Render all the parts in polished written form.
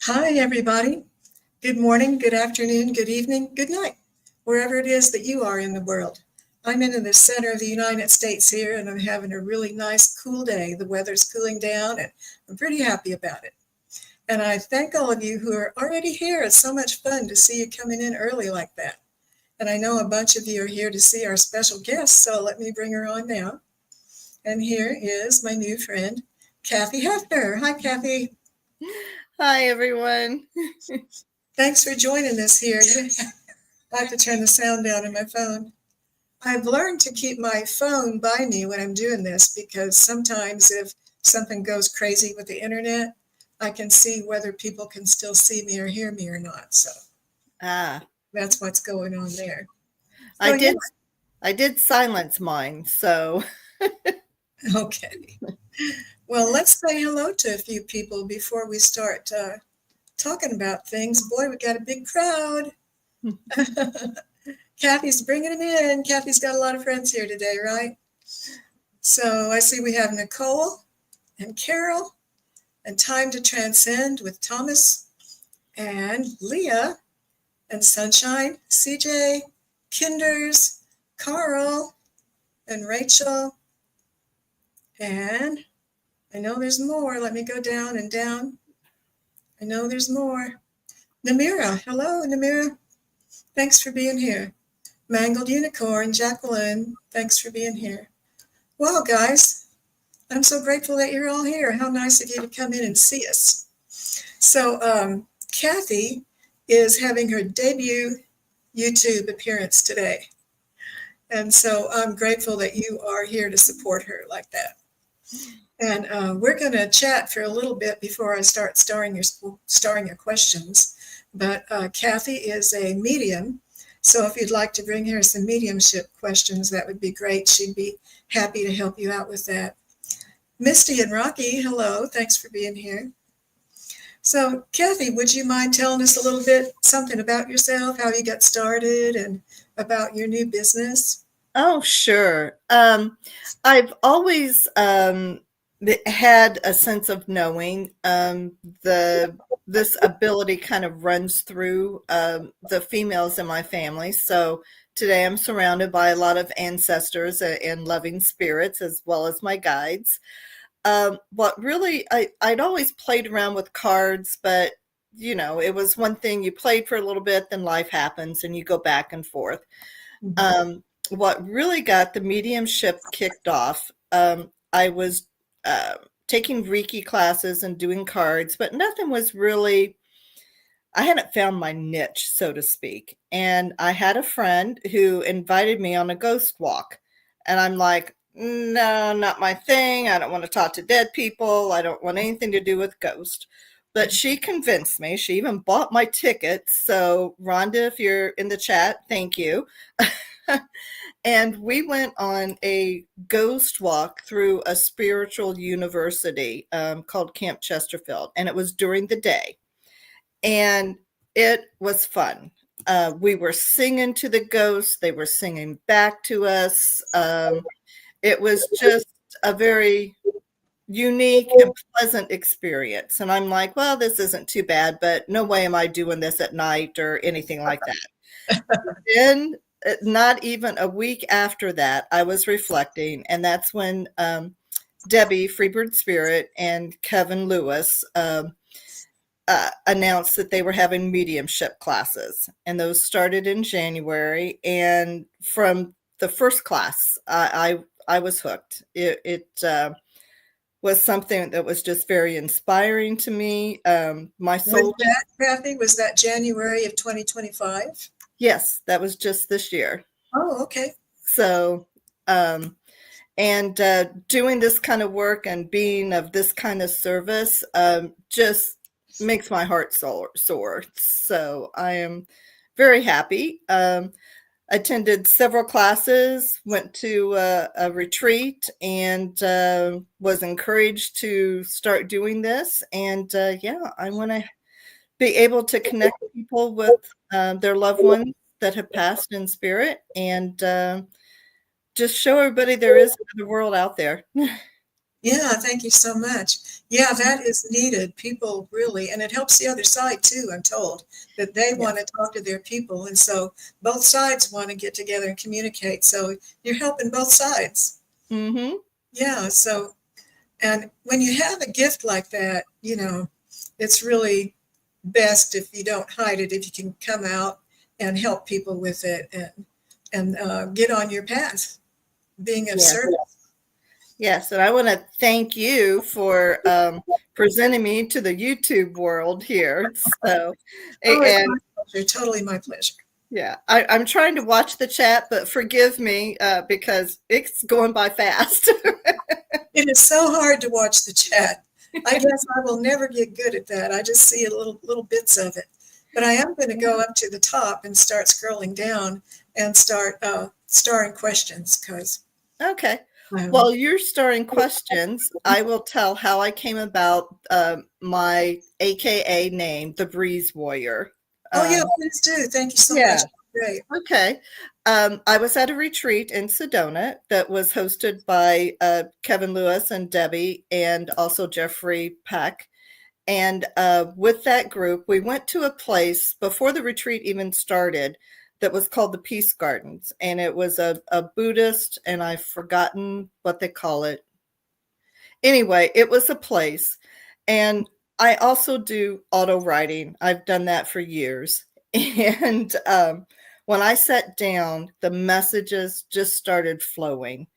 Hi, everybody. Good morning, good afternoon, good evening, good night, wherever it is that you are in the world. I'm in the center of the United States here, and I'm having a really nice, cool day. The weather's cooling down, and I'm pretty happy about it. And I thank all of you who are already here. It's so much fun to see you coming in early like that. And I know a bunch of you are here to see our special guest, so let me bring her on now. And here is my new friend, Kathy Hefner. Hi, Kathy. Hi, everyone. Thanks for joining us here. I have to turn the sound down on my phone. I've learned to keep my phone by me when I'm doing this because sometimes if something goes crazy with the internet, I can see whether people can still see me or hear me or not. So Ah, that's what's going on there. I So yeah, did I did silence mine, so okay. Well, let's say hello to a few people before we start talking about things. Boy, we got a big crowd. Kathy's bringing them in. Kathy's got a lot of friends here today, right? So I see we have Nicole and Carol and Time to Transcend with Thomas and Leah and Sunshine, CJ, Kinders, Carl, and Rachel. And I know there's more. Let me go down and down. I know there's more. Namira. Hello, Namira. Thanks for being here. Mangled Unicorn, Jacqueline. Thanks for being here. Wow, guys. I'm so grateful that you're all here. How nice of you to come in and see us. So, Kathy is having her debut YouTube appearance today. And so I'm grateful that you are here to support her like that. And we're going to chat for a little bit before I start starring your questions. But Kathy is a medium. So if you'd like to bring her some mediumship questions, that would be great. She'd be happy to help you out with that. Misty and Rocky, hello. Thanks for being here. So, Kathy, would you mind telling us a little bit something about yourself, how you got started, and about your new business? oh, sure. I've always had a sense of knowing the this ability kind of runs through the females in my family. So today I'm surrounded by a lot of ancestors and loving spirits as well as my guides. What really, I'd always played around with cards, but it was one thing you played for a little bit, then life happens and you go back and forth. Mhm. What really got the mediumship kicked off, I was taking Reiki classes and doing cards, but nothing was really, I hadn't found my niche, so to speak. And I had a friend who invited me on a ghost walk. And I'm like, no, not my thing. I don't want to talk to dead people. I don't want anything to do with ghosts. But she convinced me. She even bought my tickets. So, Rhonda, if you're in the chat, thank you. And we went on a ghost walk through a spiritual university called Camp Chesterfield. And it was during the day and it was fun. We were singing to the ghosts, they were singing back to us. It was just a very unique and pleasant experience. And I'm like, well, this isn't too bad, but no way am I doing this at night or anything like that. Then, not even a week after that, I was reflecting, and that's when Debbie Freebird Spirit and Kevin Lewis announced that they were having mediumship classes, and those started in January. And from the first class, I was hooked. It was something that was just very inspiring to me. My Was soul, that, Kathy, was that January of 2025? yes, that was just this year. Oh, okay. So, and doing this kind of work and being of this kind of service just makes my heart soar. So I am very happy. Attended several classes, went to a retreat, and was encouraged to start doing this. And yeah, I want to be able to connect people with their loved ones that have passed in spirit, and just show everybody there is another world out there. Yeah, thank you so much. Yeah, that is needed. People really, and it helps the other side too, I'm told, that they want Yes. to talk to their people. And so both sides want to get together and communicate. So you're helping both sides. Mm-hmm. Yeah. So, and when you have a gift like that, it's really best if you don't hide it, if you can come out and help people with it and get on your path, being of Yes. service. Yes, and I want to thank you for presenting me to the YouTube world here. So, Oh, it's and my pleasure. Totally my pleasure. yeah, I'm trying to watch the chat, but forgive me because it's going by fast. It is so hard to watch the chat. I guess I will never get good at that. I just see little bits of it. But I am going to go up to the top and start scrolling down and start starring questions because Okay. um, While you're starting questions, I will tell how I came about my AKA name, the Breeze Warrior. oh yeah, Um, please do. Thank you so much. yeah. Great. Okay. I was at a retreat in Sedona that was hosted by Kevin Lewis and Debbie and also Jeffrey Peck. And with that group, we went to a place before the retreat even started that was called the Peace Gardens. And it was a Buddhist, and I've forgotten what they call it. Anyway, it was a place. And I also do auto writing. I've done that for years. And when I sat down, the messages just started flowing.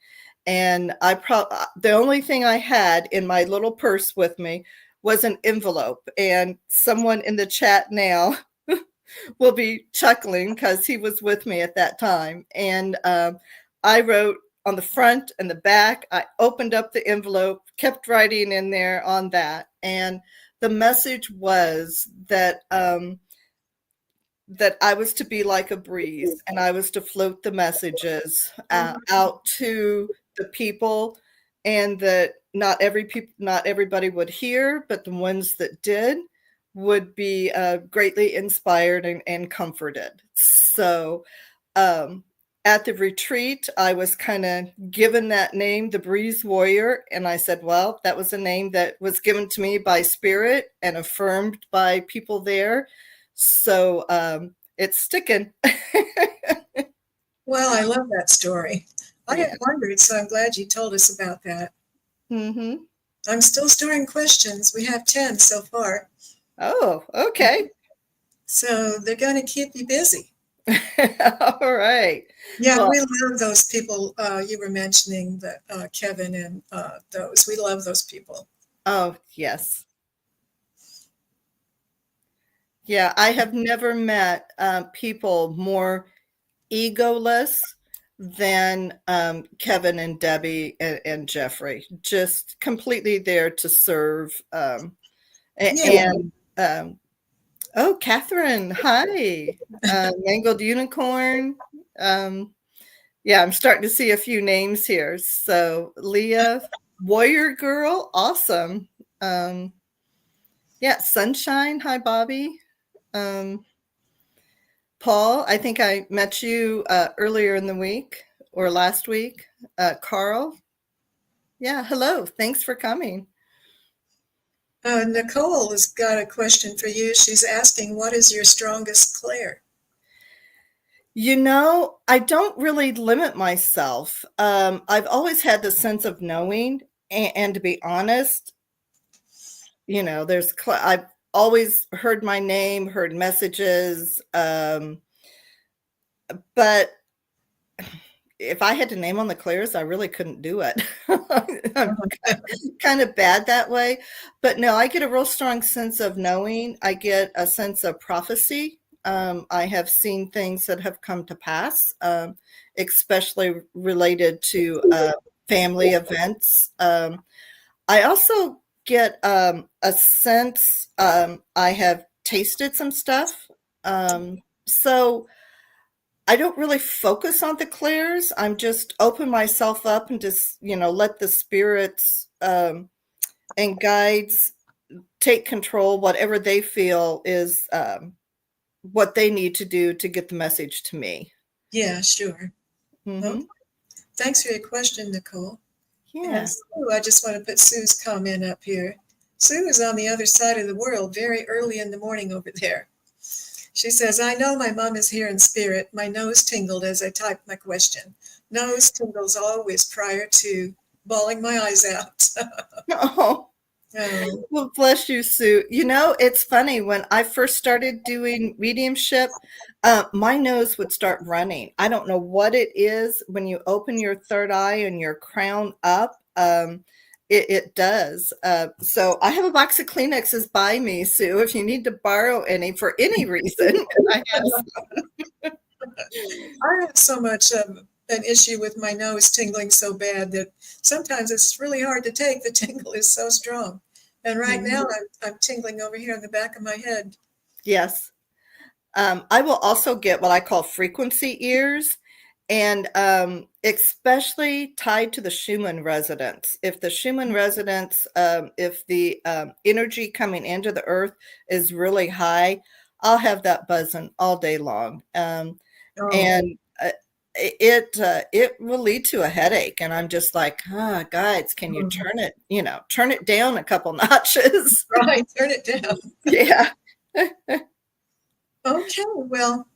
And the only thing I had in my little purse with me was an envelope. And someone in the chat now will be chuckling because he was with me at that time. And I wrote on the front and the back. I opened up the envelope, kept writing in there on that, and the message was that I was to be like a breeze and I was to float the messages out to the people, and that not everybody would hear, but the ones that did would be greatly inspired and comforted. So um, at the retreat, I was kind of given that name, the Breeze Warrior, and I said, well, that was a name that was given to me by spirit and affirmed by people there. So it's sticking. Well, I love that story. I had Yeah. wondered, so I'm glad you told us about that. Mm-hmm. I'm still storing questions. We have 10 so far. Oh, okay. So they're going to keep you busy. All right. Yeah, Well, we love those people you were mentioning, that Kevin and those. We love those people. oh, yes. Yeah, I have never met people more egoless than Kevin and Debbie and Jeffrey. Just completely there to serve. Yeah. And oh, Catherine, hi. Mangled Unicorn. Um, yeah, I'm starting to see a few names here. So Leah, Warrior Girl, awesome. Um, yeah, Sunshine, hi, Bobby. Um, Paul, I think I met you earlier in the week or last week. Carl, yeah, hello. Thanks for coming. Nicole has got a question for you. She's asking, what is your strongest clair? I don't really limit myself. I've always had the sense of knowing, and to be honest, I've always heard my name, heard messages, but if I had to name on the clairs, I really couldn't do it. I'm kind of bad that way. But no, I get a real strong sense of knowing. I get a sense of prophecy. I have seen things that have come to pass, especially related to family events. I also get a sense, I have tasted some stuff. So I don't really focus on the clairs. I'm just open myself up and just, let the spirits and guides take control, whatever they feel is what they need to do to get the message to me. Yeah, sure. Well, Hmm. thanks for your question, Nicole. Yeah. And Sue, I just want to put Sue's comment up here. Sue is on the other side of the world, very early in the morning over there. She says, I know my mom is here in spirit. My nose tingled as I typed my question. Nose tingles always prior to bawling my eyes out. Oh. Oh. Well, bless you, Sue. You know, it's funny. When I first started doing mediumship, my nose would start running. I don't know what it is. When you open your third eye and your crown up, it does. So I have a box of Kleenexes by me, Sue, if you need to borrow any for any reason. I have. I have so much of an issue with my nose tingling so bad that sometimes it's really hard to take. The tingle is so strong. And right now I'm tingling over here on the back of my head. Yes. I will also get what I call frequency ears, and especially tied to the Schumann resonance. If the Schumann resonance, if the energy coming into the earth is really high, I'll have that buzzing all day long. Oh, And it will lead to a headache. And I'm just like, guys, can you turn it down a couple notches? right. Turn it down. Yeah. Okay, well,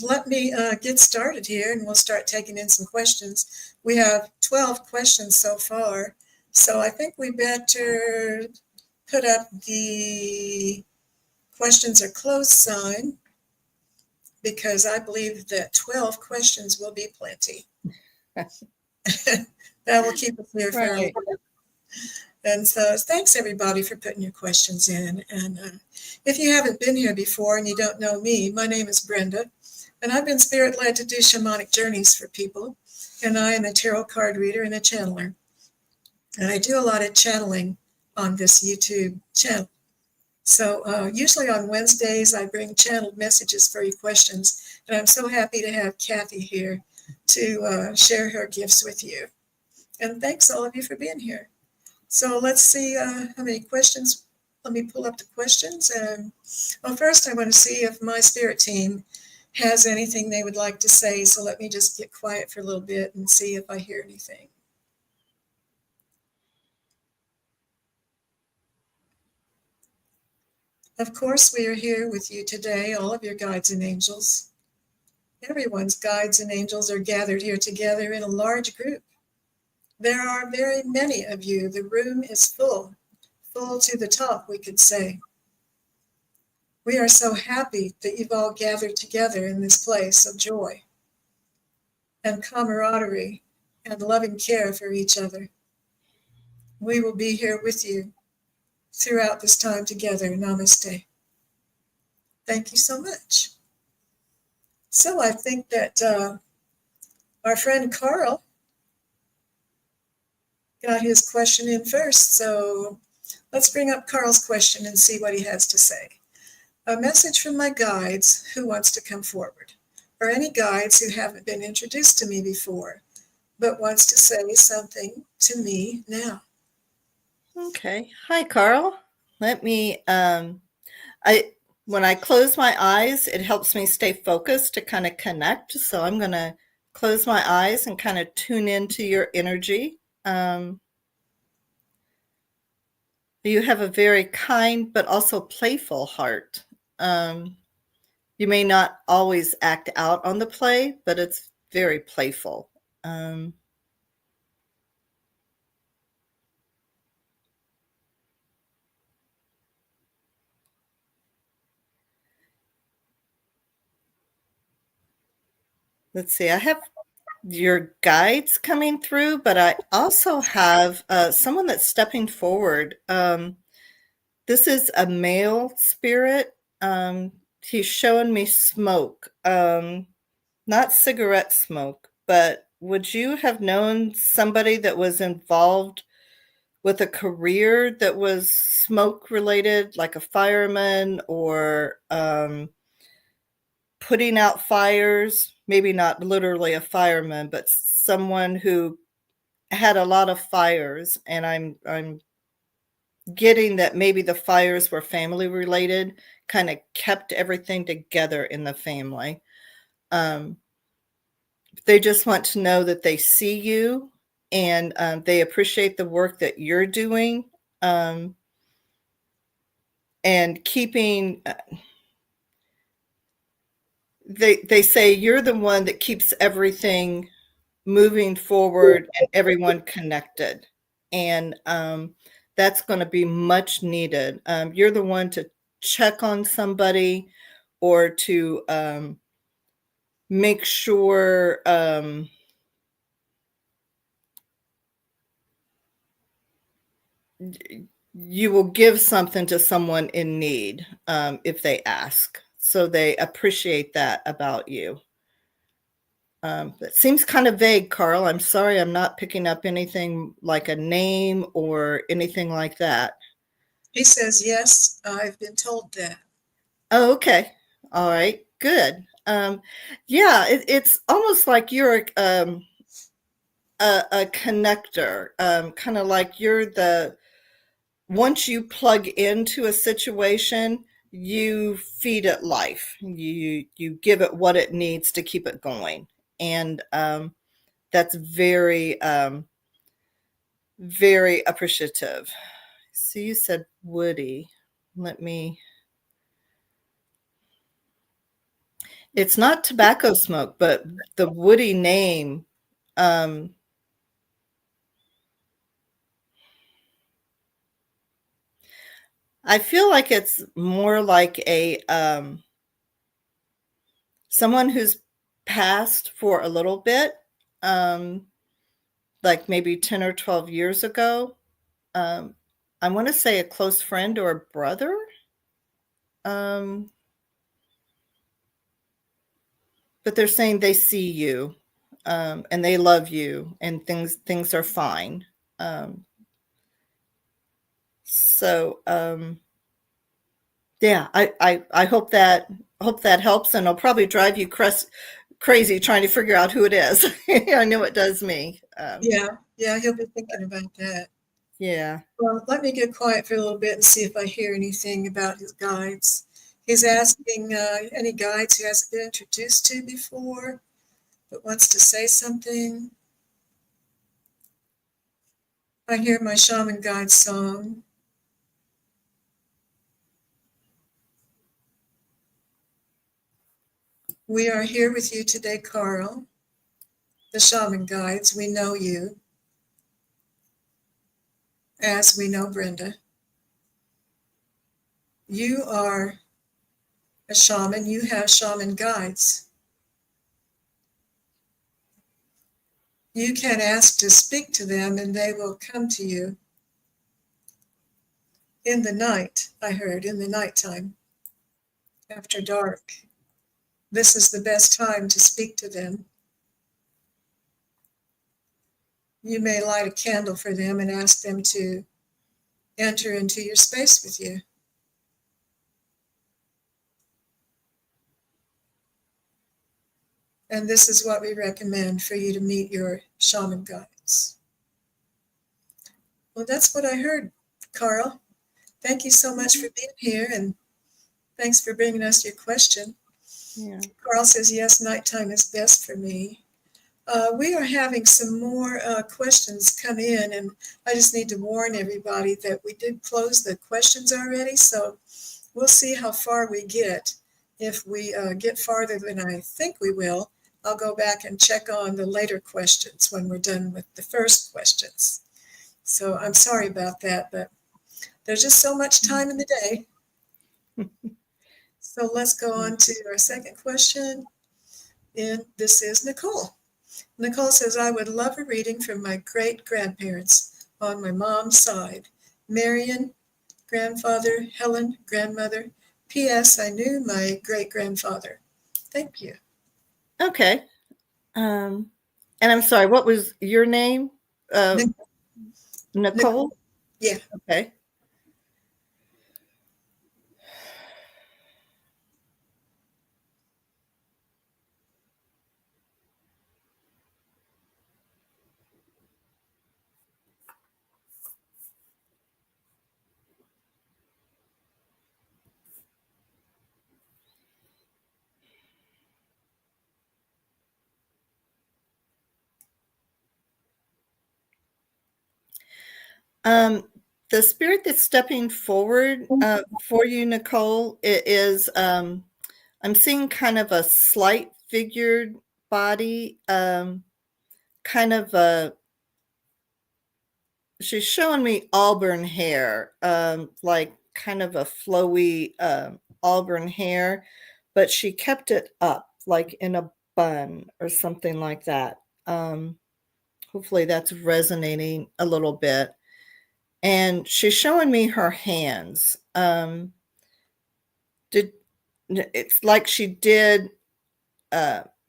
let me get started here and we'll start taking in some questions. We have 12 questions so far, so I think we better put up the questions are closed sign because I believe that 12 questions will be plenty. That will keep us here fairly. Right. And so thanks everybody for putting your questions in. And if you haven't been here before and you don't know me, my name is Brenda, and I've been spirit led to do shamanic journeys for people. And I am a tarot card reader and a channeler. And I do a lot of channeling on this YouTube channel. So usually on Wednesdays, I bring channeled messages for your questions. And I'm so happy to have Kathy here to share her gifts with you. And thanks all of you for being here. So let's see how many questions. Let me pull up the questions. Well, first I want to see if my spirit team has anything they would like to say. So let me just get quiet for a little bit and see if I hear anything. Of course, we are here with you today, all of your guides and angels. Everyone's guides and angels are gathered here together in a large group. There are very many of you. The room is full to the top, we could say. We are so happy that you've all gathered together in this place of joy and camaraderie and loving care for each other. We will be here with you throughout this time together. Namaste. Thank you so much. So I think that our friend Carl got his question in first. So let's bring up Carl's question and see what he has to say. A message from my guides who wants to come forward, or any guides who haven't been introduced to me before, but wants to say something to me now. Okay. Hi, Carl. Let me, when I close my eyes, it helps me stay focused to kind of connect. So I'm going to close my eyes and kind of tune into your energy. You have a very kind, but also playful heart. You may not always act out on the play, but it's very playful. Let's see, I have your guides coming through, but I also have someone that's stepping forward. This is a male spirit. He's showing me smoke, not cigarette smoke, but would you have known somebody that was involved with a career that was smoke related, like a fireman or putting out fires? Maybe not literally a fireman, but someone who had a lot of fires, and I'm getting that maybe the fires were family related, kind of kept everything together in the family. They just want to know that they see you and they appreciate the work that you're doing, and keeping. They say you're the one that keeps everything moving forward and everyone connected, and that's going to be much needed. You're the one to check on somebody, or to make sure you will give something to someone in need if they ask. So they appreciate that about you. It seems kind of vague, Carl. I'm sorry, I'm not picking up anything like a name or anything like that. He says, yes, I've been told that. Oh, okay. All right. Good. Yeah, it's almost like you're a connector, kind of like you're the once you plug into a situation, you feed it life. You give it what it needs to keep it going, and that's very appreciative. So you said Woody. Let me. It's not tobacco smoke, but the Woody name. Um, I feel like it's more like a someone who's passed for a little bit, um, like maybe 10 or 12 years ago. Um, I want to say a close friend or a brother. Um, but they're saying they see you, and they love you, and things are fine. Um, so yeah, I hope that helps, and I'll probably drive you crazy trying to figure out who it is. I know it does me. Yeah, he'll be thinking about that. Yeah. Well, let me get quiet for a little bit and see if I hear anything about his guides. He's asking any guides he hasn't been introduced to before, but wants to say something. I hear my shaman guide song. We are here with you today, Carl. The shaman guides, we know you, as we know Brenda. You are a shaman, you have shaman guides. You can ask to speak to them and they will come to you. In the night, I heard, in the nighttime, after dark. This is the best time to speak to them. You may light a candle for them and ask them to enter into your space with you. And this is what we recommend for you to meet your shaman guides. Well, that's what I heard, Carl. Thank you so much for being here, and thanks for bringing us your question. Yeah. Carl says, yes, nighttime is best for me. We are having some more questions come in, and I just need to warn everybody that we did close the questions already, so we'll see how far we get. If we get farther than I think we will, I'll go back and check on the later questions when we're done with the first questions. So I'm sorry about that, but there's just so much time in the day. So let's go on to our second question. And this is Nicole. Nicole says, I would love a reading from my great-grandparents on my mom's side. Marion, grandfather, Helen, grandmother. P.S. I knew my great-grandfather. Thank you. Okay. And I'm sorry, what was your name? Nicole? Yeah. Okay. Um, the spirit that's stepping forward for you, Nicole, it is I'm seeing kind of a slight figured body, kind of a she's showing me auburn hair, like kind of a flowy auburn hair, but she kept it up like in a bun or something like that. Hopefully that's resonating a little bit. And she's showing me her hands. Did It's like she did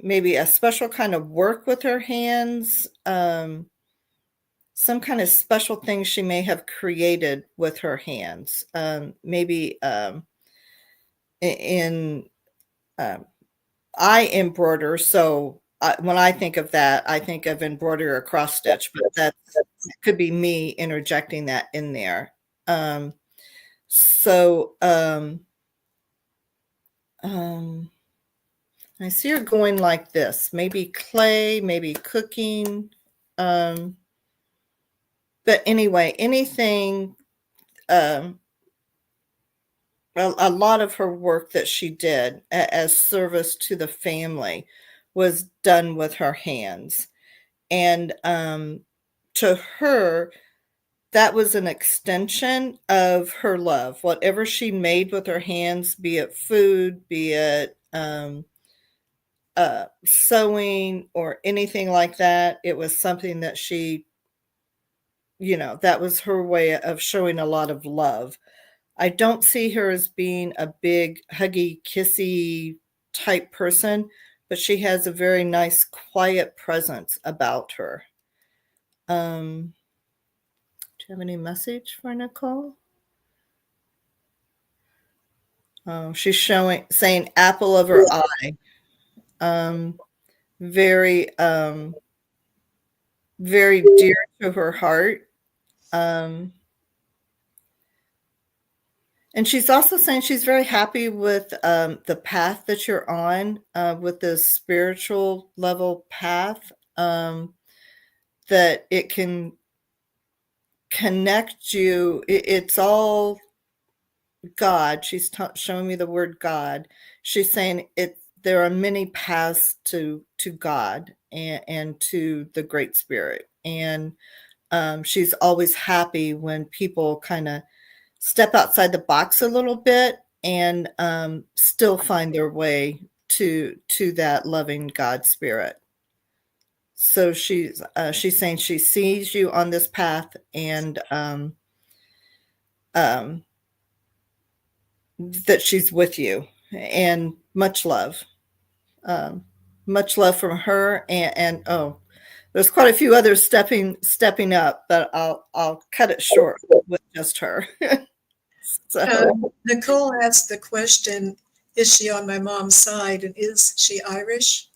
maybe a special kind of work with her hands, some kind of special thing she may have created with her hands, maybe in I embroider, so when I think of that, I think of embroidery or cross stitch, but that could be me interjecting that in there. Um, so I see her going like this, maybe clay, maybe cooking. Um, but anyway, anything, a lot of her work that she did as service to the family was done with her hands. And to her, that was an extension of her love. Whatever she made with her hands, be it food, be it sewing or anything like that, it was something that she, that was her way of showing a lot of love. I don't see her as being a big huggy, kissy type person, but she has a very nice, quiet presence about her. Do you have any message for Nicole? Oh, she's saying apple of her eye. Um, very, very dear to her heart. Um, and she's also saying she's very happy with the path that you're on, with the spiritual level path, that it can connect you. It's all God. She's showing me the word God. She's saying there are many paths to God and to the Great Spirit. And she's always happy when people kind of step outside the box a little bit and still find their way to that loving God Spirit. So she's saying she sees you on this path, and that she's with you, and much love. Much love from her, and oh, there's quite a few others stepping up, but I'll cut it short with just her. So Nicole asked the question, is she on my mom's side and is she Irish?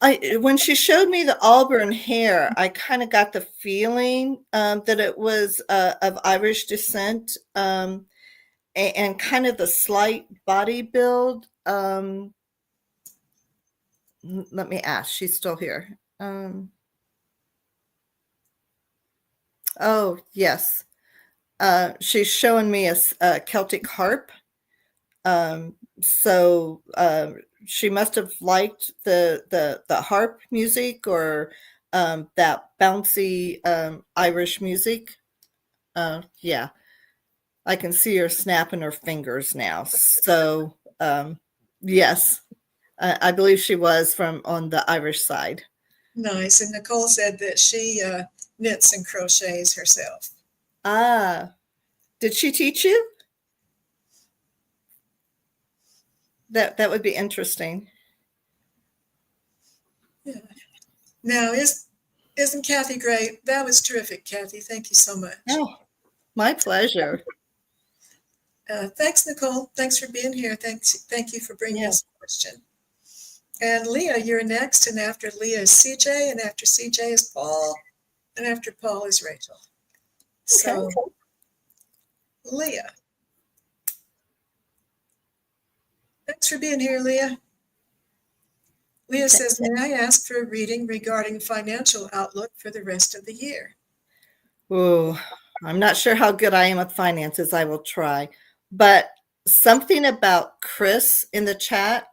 when she showed me the auburn hair, I kind of got the feeling that it was of Irish descent, and kind of the slight body build. Let me ask. She's still here. Oh, yes. She's showing me a Celtic harp. So she must have liked the harp music, or that bouncy Irish music. Yeah, I can see her snapping her fingers now. So yes, I believe she was from on the Irish side. Nice. And Nicole said that she knits and crochets herself. Ah, did she teach you? That would be interesting. Yeah. Now, isn't Kathy great? That was terrific, Kathy. Thank you so much. Oh, my pleasure. Thanks, Nicole. Thanks for being here. Thank you for bringing Yeah. us a question. And Leah, you're next. And after Leah is CJ, and after CJ is Paul, and after Paul is Rachel. So, Okay. Leah. Thanks for being here, Leah. Leah says, may I ask for a reading regarding financial outlook for the rest of the year? Oh, I'm not sure how good I am with finances. I will try. But something about Chris in the chat,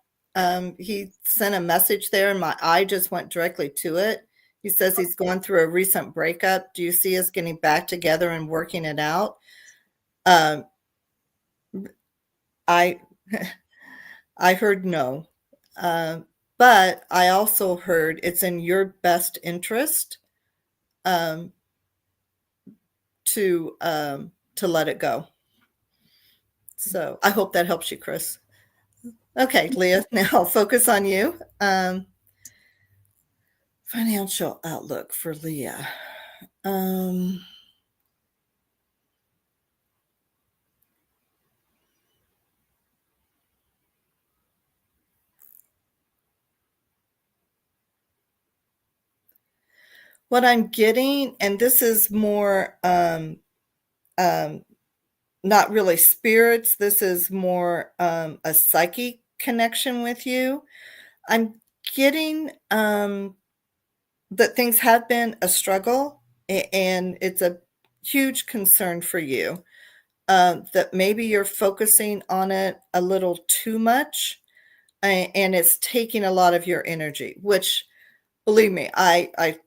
he sent a message there and my eye just went directly to it. He says he's going through a recent breakup. Do you see us getting back together and working it out? Um, I I heard no. Uh, but I also heard it's in your best interest um, to let it go. So I hope that helps you, Chris. Okay, Leah, now focus on you. Financial outlook for Leah. What I'm getting, and this is more not really spirits, this is more a psychic connection with you. I'm getting that things have been a struggle and it's a huge concern for you. That maybe you're focusing on it a little too much and it's taking a lot of your energy, which believe me, I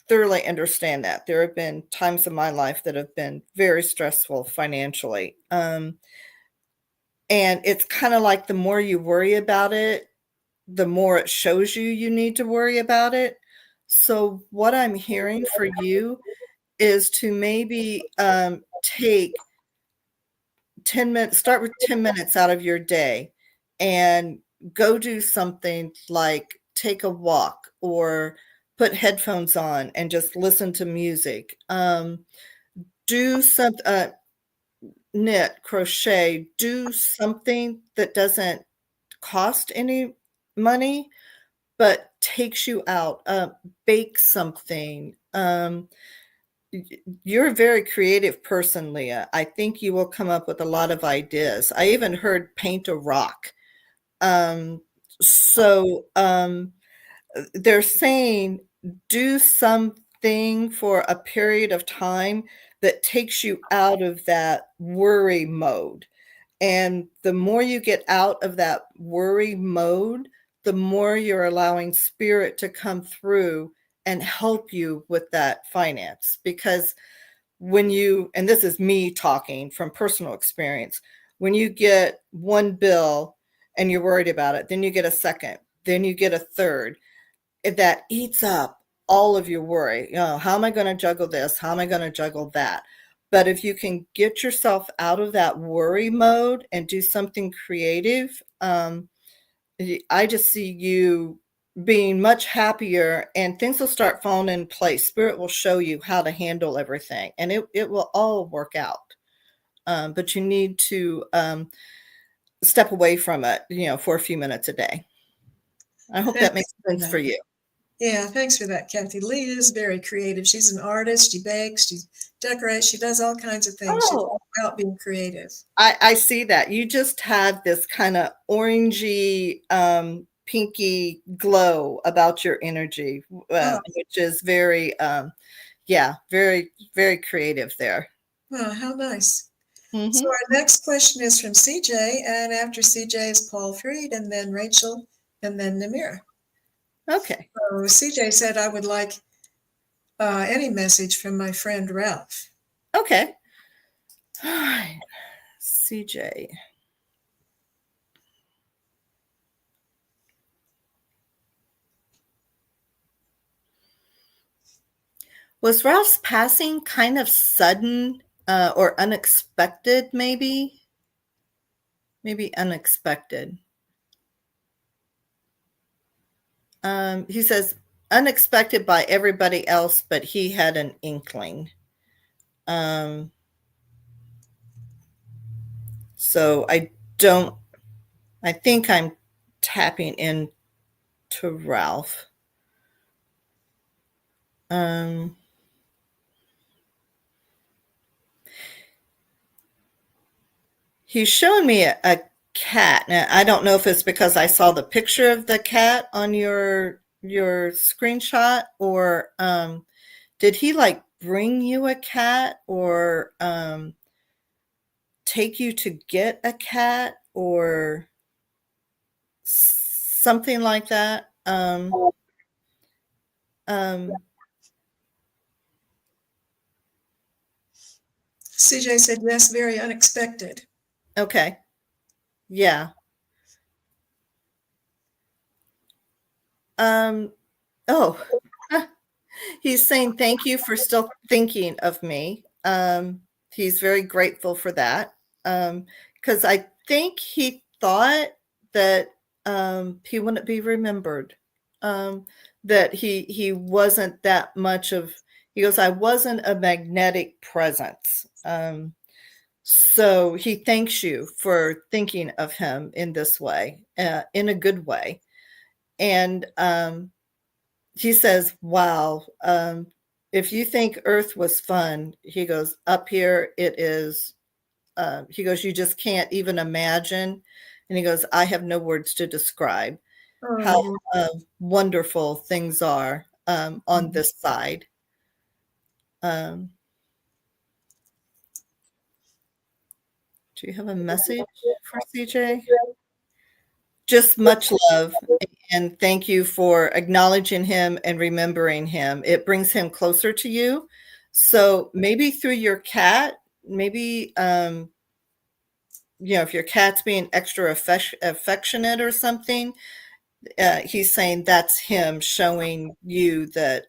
thoroughly understand that. There have been times in my life that have been very stressful financially. And it's kind of like the more you worry about it, the more it shows you you need to worry about it. So what I'm hearing for you is to maybe take 10 minutes, start with 10 minutes out of your day and go do something like take a walk or put headphones on and just listen to music. Do some knit, crochet, do something that doesn't cost any money, but takes you out. Bake something. You're a very creative person, Leah. I think you will come up with a lot of ideas. I even heard paint a rock. Um, so they're saying do something for a period of time that takes you out of that worry mode. And the more you get out of that worry mode, the more you're allowing spirit to come through and help you with that finance. Because when you, and this is me talking from personal experience, when you get one bill and you're worried about it, then you get a second, then you get a third, that eats up all of your worry. You know, how am I going to juggle this? How am I going to juggle that? But if you can get yourself out of that worry mode and do something creative, I just see you being much happier and things will start falling in place. Spirit will show you how to handle everything and it will all work out. But you need to step away from it, for a few minutes a day. I hope that makes sense for you. Yeah, thanks for that, Kathy. Lee is very creative. She's an artist. She bakes, she decorates, she does all kinds of things. She's all about being creative. I see that. You just have this kind of orangey, pinky glow about your energy, which is very, very, very creative there. Oh, how nice. Mm-hmm. So our next question is from CJ, and after CJ is Paul Freed, and then Rachel, and then Namira. Okay. So CJ said, I would like any message from my friend Ralph. Okay. All right. CJ. Was Ralph's passing kind of sudden or unexpected, maybe? Maybe unexpected. He says, unexpected by everybody else, but he had an inkling. So I think I'm tapping into Ralph. He's showing me a cat. Now, I don't know if it's because I saw the picture of the cat on your screenshot or did he like bring you a cat or take you to get a cat or something like that. CJ said yes, very unexpected. Okay. Yeah. Oh, he's saying thank you for still thinking of me. He's very grateful for that. Because I think he thought that he wouldn't be remembered. That he wasn't that much of. He goes, I wasn't a magnetic presence. So he thanks you for thinking of him in this way, in a good way. And he says, wow, if you think Earth was fun, he goes, up here it is. He goes, you just can't even imagine. And he goes, I have no words to describe how wonderful things are on this side. Do you have a message for CJ? Just much love and thank you for acknowledging him and remembering him. It brings him closer to you. So maybe through your cat, maybe if your cat's being extra affectionate or something, he's saying that's him showing you that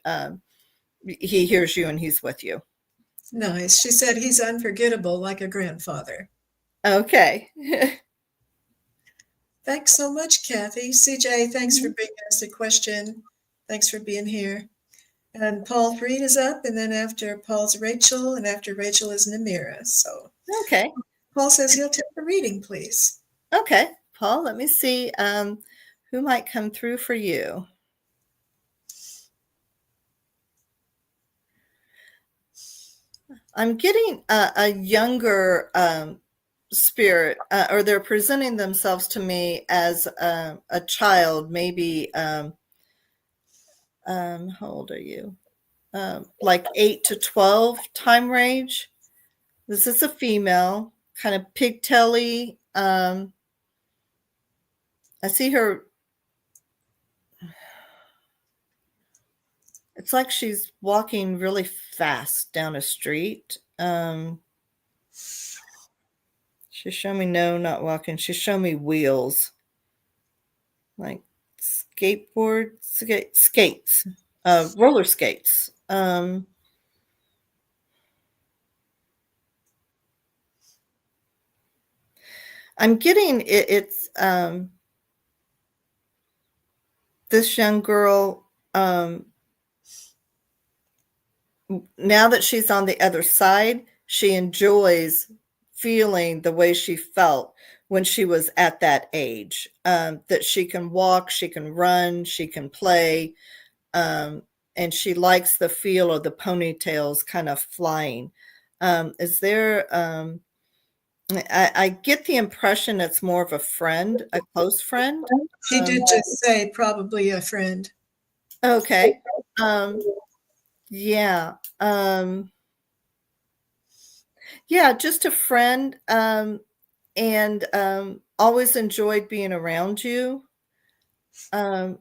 he hears you and he's with you. Nice. She said he's unforgettable like a grandfather. Okay. Thanks so much, Kathy. CJ, thanks for bringing us a question. Thanks for being here. And Paul Freed is up, and then after Paul's Rachel, and after Rachel is Namira. So Okay. Paul says he'll take the reading, please. Okay. Paul, let me see who might come through for you. I'm getting a younger spirit, or they're presenting themselves to me as a child, maybe, how old are you? Like 8 to 12 time range. This is a female, kind of pigtaily. I see her. It's like she's walking really fast down a street. She's showing me, no, not walking. She's showing me wheels. Like skates, roller skates. I'm getting it's this young girl, now that she's on the other side, she enjoys feeling the way she felt when she was at that age, that she can walk, she can run, she can play, and she likes the feel of the ponytails kind of flying. Is there, I get the impression it's more of a friend, a close friend. He did just say probably a friend. Okay. Yeah. Yeah, just a friend, and always enjoyed being around you. I'm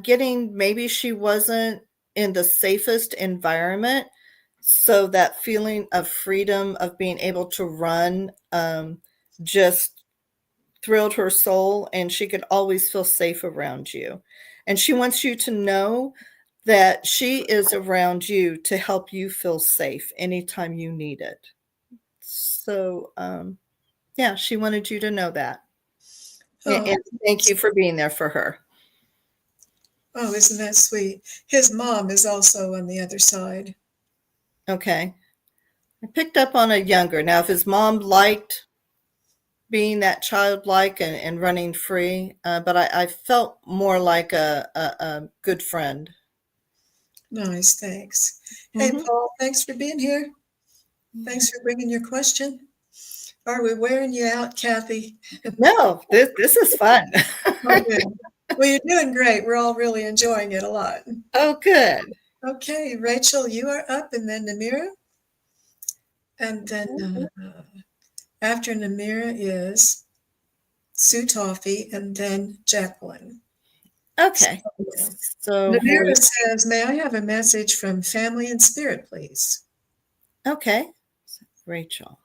getting maybe she wasn't in the safest environment, so that feeling of freedom of being able to run just thrilled her soul, and she could always feel safe around you. And she wants you to know that she is around you to help you feel safe anytime you need it. So, yeah, she wanted you to know that. And thank you for being there for her. Oh, isn't that sweet? His mom is also on the other side. Okay. I picked up on a younger. Now, if his mom liked being that childlike and running free, but I felt more like a good friend. Nice, thanks. Hey, Paul, thanks for being here. Thanks for bringing your question. Are we wearing you out, Kathy? No, this is fun. Oh, good. Well, you're doing great. We're all really enjoying it a lot. Oh, good. Okay, Rachel, you are up, and then Namira. And then after Namira is Sue Toffee, and then Jacqueline. Okay. So, So, Namira says, may I have a message from family and spirit, please? okay. Rachel.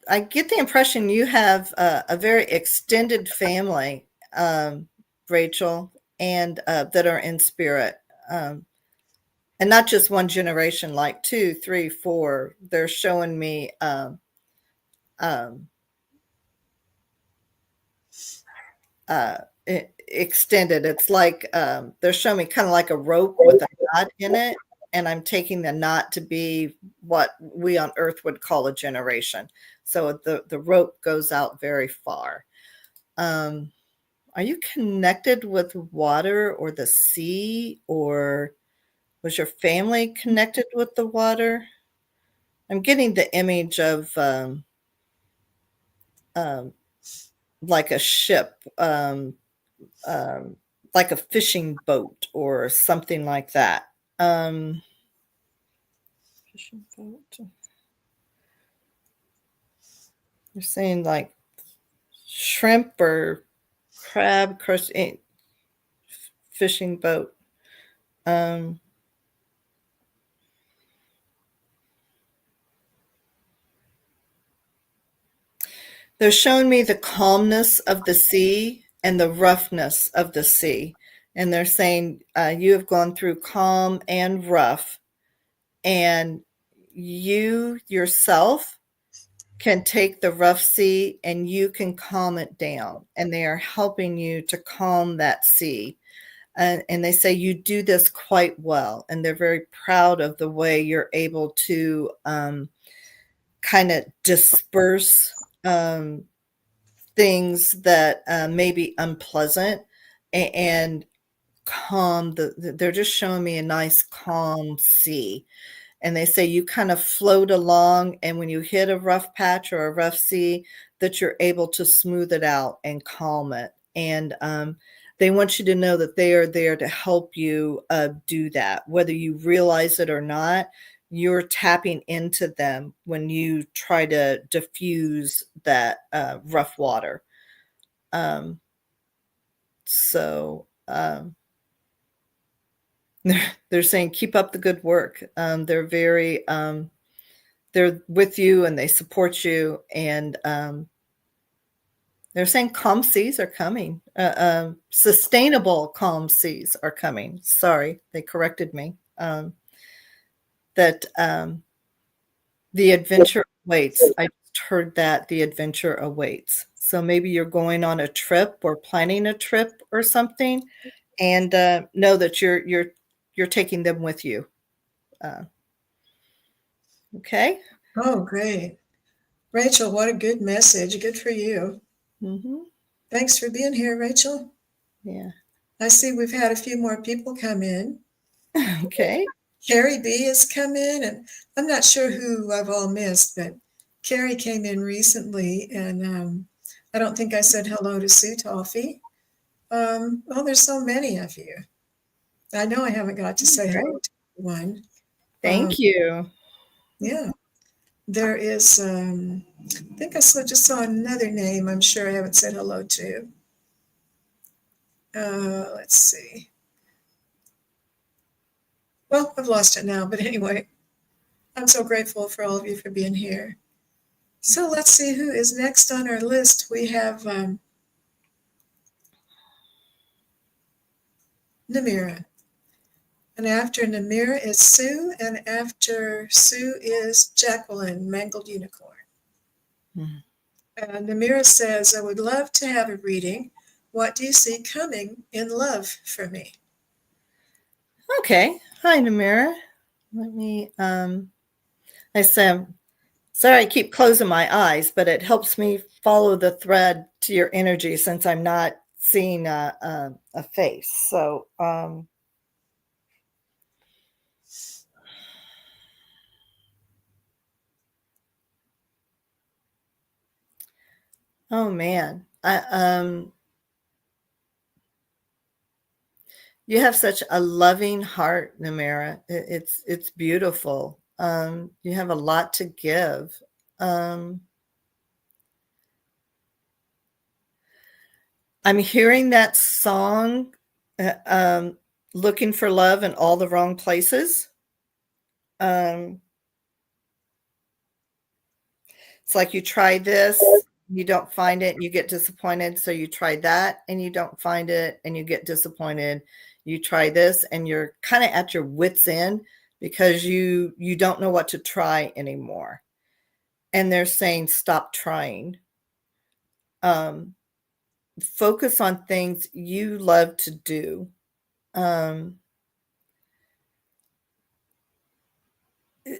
I get the impression you have a very extended family, Rachel, and that are in spirit, and not just one generation, like 2, 3, 4. They're showing me um, extended. It's like they're showing me kind of like a rope with a knot in it, and I'm taking the knot to be what we on Earth would call a generation. So the rope goes out very far. Are you connected with water or the sea, or was your family connected with the water? I'm getting the image of um, like a ship, um, like a fishing boat or something like that. Fishing boat. You're saying like shrimp or crab fishing boat. Um, they're showing me the calmness of the sea and the roughness of the sea. And they're saying you have gone through calm and rough, and you yourself can take the rough sea and you can calm it down. And they are helping you to calm that sea. And they say you do this quite well. And they're very proud of the way you're able to kind of disperse things that may be unpleasant and calm they're just showing me a nice calm sea. And they say you kind of float along, and when you hit a rough patch or a rough sea, that you're able to smooth it out and calm it. And they want you to know that they are there to help you do that, whether you realize it or not. You're tapping into them when you try to diffuse that rough water. Um, so they're saying keep up the good work. They're very they're with you and they support you, and they're saying calm seas are coming. Sustainable calm seas are coming. Sorry, they corrected me. That the adventure awaits. I just heard that the adventure awaits. So maybe you're going on a trip or planning a trip or something, and know that you're taking them with you. Uh, okay. Oh, great. Rachel, what a good message. Good for you. Mm-hmm. Thanks for being here, Rachel. Yeah. I see we've had a few more people come in. Okay. Carrie B has come in, and I'm not sure who I've all missed, but Carrie came in recently, and I don't think I said hello to Sue Toffee. Well, there's so many of you. I know I haven't got to say hello to one. Thank you. Yeah, there is, I think just saw another name I'm sure I haven't said hello to. Let's see. Well, I've lost it now, but anyway, I'm so grateful for all of you for being here. So let's see who is next on our list. We have Namira. And after Namira is Sue, and after Sue is Jacqueline, Mangled Unicorn. Mhm. Namira says, I would love to have a reading. What do you see coming in love for me? Okay. Hi, Namira. Let me I say sorry I keep closing my eyes, but it helps me follow the thread to your energy since I'm not seeing a face. So Oh man. You have such a loving heart, Namara. It's beautiful. You have a lot to give. Um, I'm hearing that song, uh, um, "Looking for Love in All the Wrong Places." Um, it's like you try this, you don't find it, and you get disappointed. So you try that, and you don't find it, and you get disappointed. You try this, and you're kind of at your wits' end because you don't know what to try anymore. And they're saying, "Stop trying." Um, Focus on things you love to do. Um,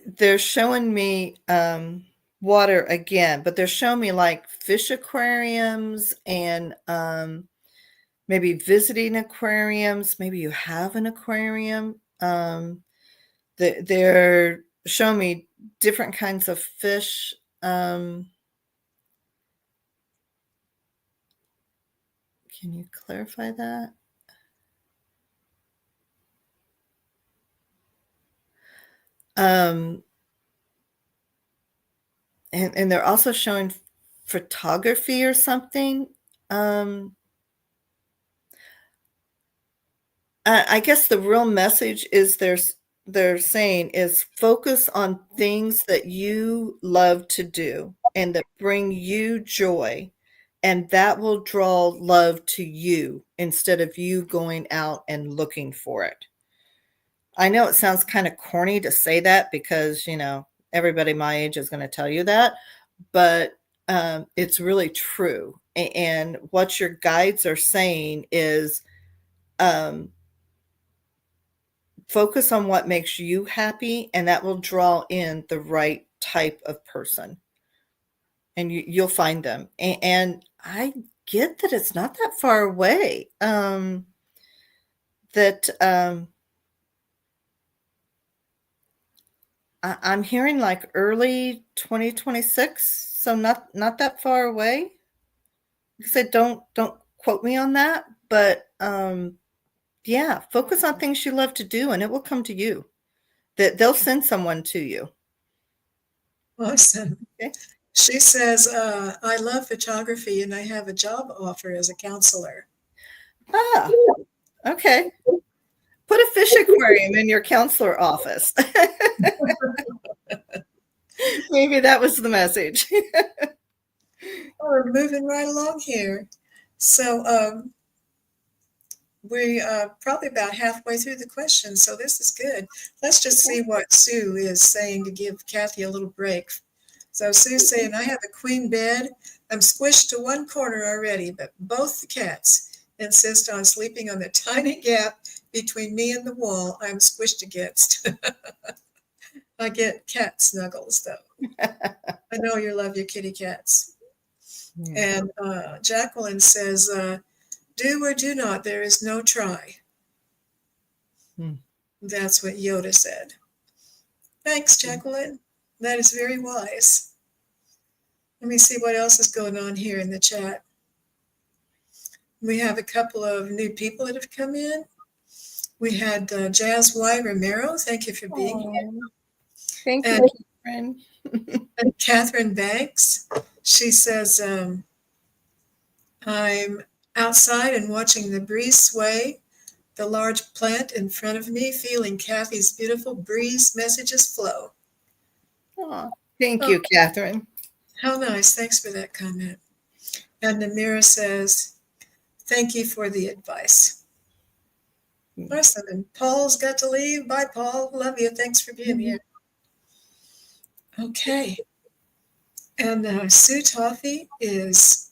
they're showing me water again, but they're showing me like fish aquariums and maybe visiting aquariums. Maybe you have an aquarium. They're showing me different kinds of fish. Can you clarify that? Um, and they're also showing photography or something. Um, I guess the real message is they're saying is focus on things that you love to do and that bring you joy, and that will draw love to you instead of you going out and looking for it. I know it sounds kind of corny to say that because, everybody my age is going to tell you that, but it's really true. And what your guides are saying is um, focus on what makes you happy, and that will draw in the right type of person, and you'll find them. And I get that it's not that far away. That I'm hearing like early 2026, so not that far away. Like I said, don't quote me on that, but yeah, focus on things you love to do, and it will come to you. That they'll send someone to you. Awesome. Okay. She says, I love photography and I have a job offer as a counselor. Ah, okay. Put a fish aquarium in your counselor office. Maybe that was the message. Oh, we're moving right along here. So we probably about halfway through the questions, so this is good. Let's just see what Sue is saying to give Kathy a little break. So Sue's saying, I have a queen bed. I'm squished to one corner already, but both the cats insist on sleeping on the tiny gap between me and the wall I'm squished against. I get cat snuggles, though. I know you love your kitty cats. Yeah. And Jacqueline says, do or do not, there is no try. Hmm. That's what Yoda said. Thanks, Jacqueline. That is very wise. Let me see what else is going on here in the chat. We have a couple of new people that have come in. We had Jazz Y. Romero. Thank you for being here. Thank And, you, Catherine. and Catherine Banks. She says, I'm outside and watching the breeze sway, the large plant in front of me, feeling Kathy's beautiful breeze messages flow. Oh, thank Oh, you, Catherine. how nice. Thanks for that comment. And Namira says, thank you for the advice. Awesome. And Paul's got to leave. Bye, Paul. Love you. Thanks for being here. Okay. And Sue Toffee is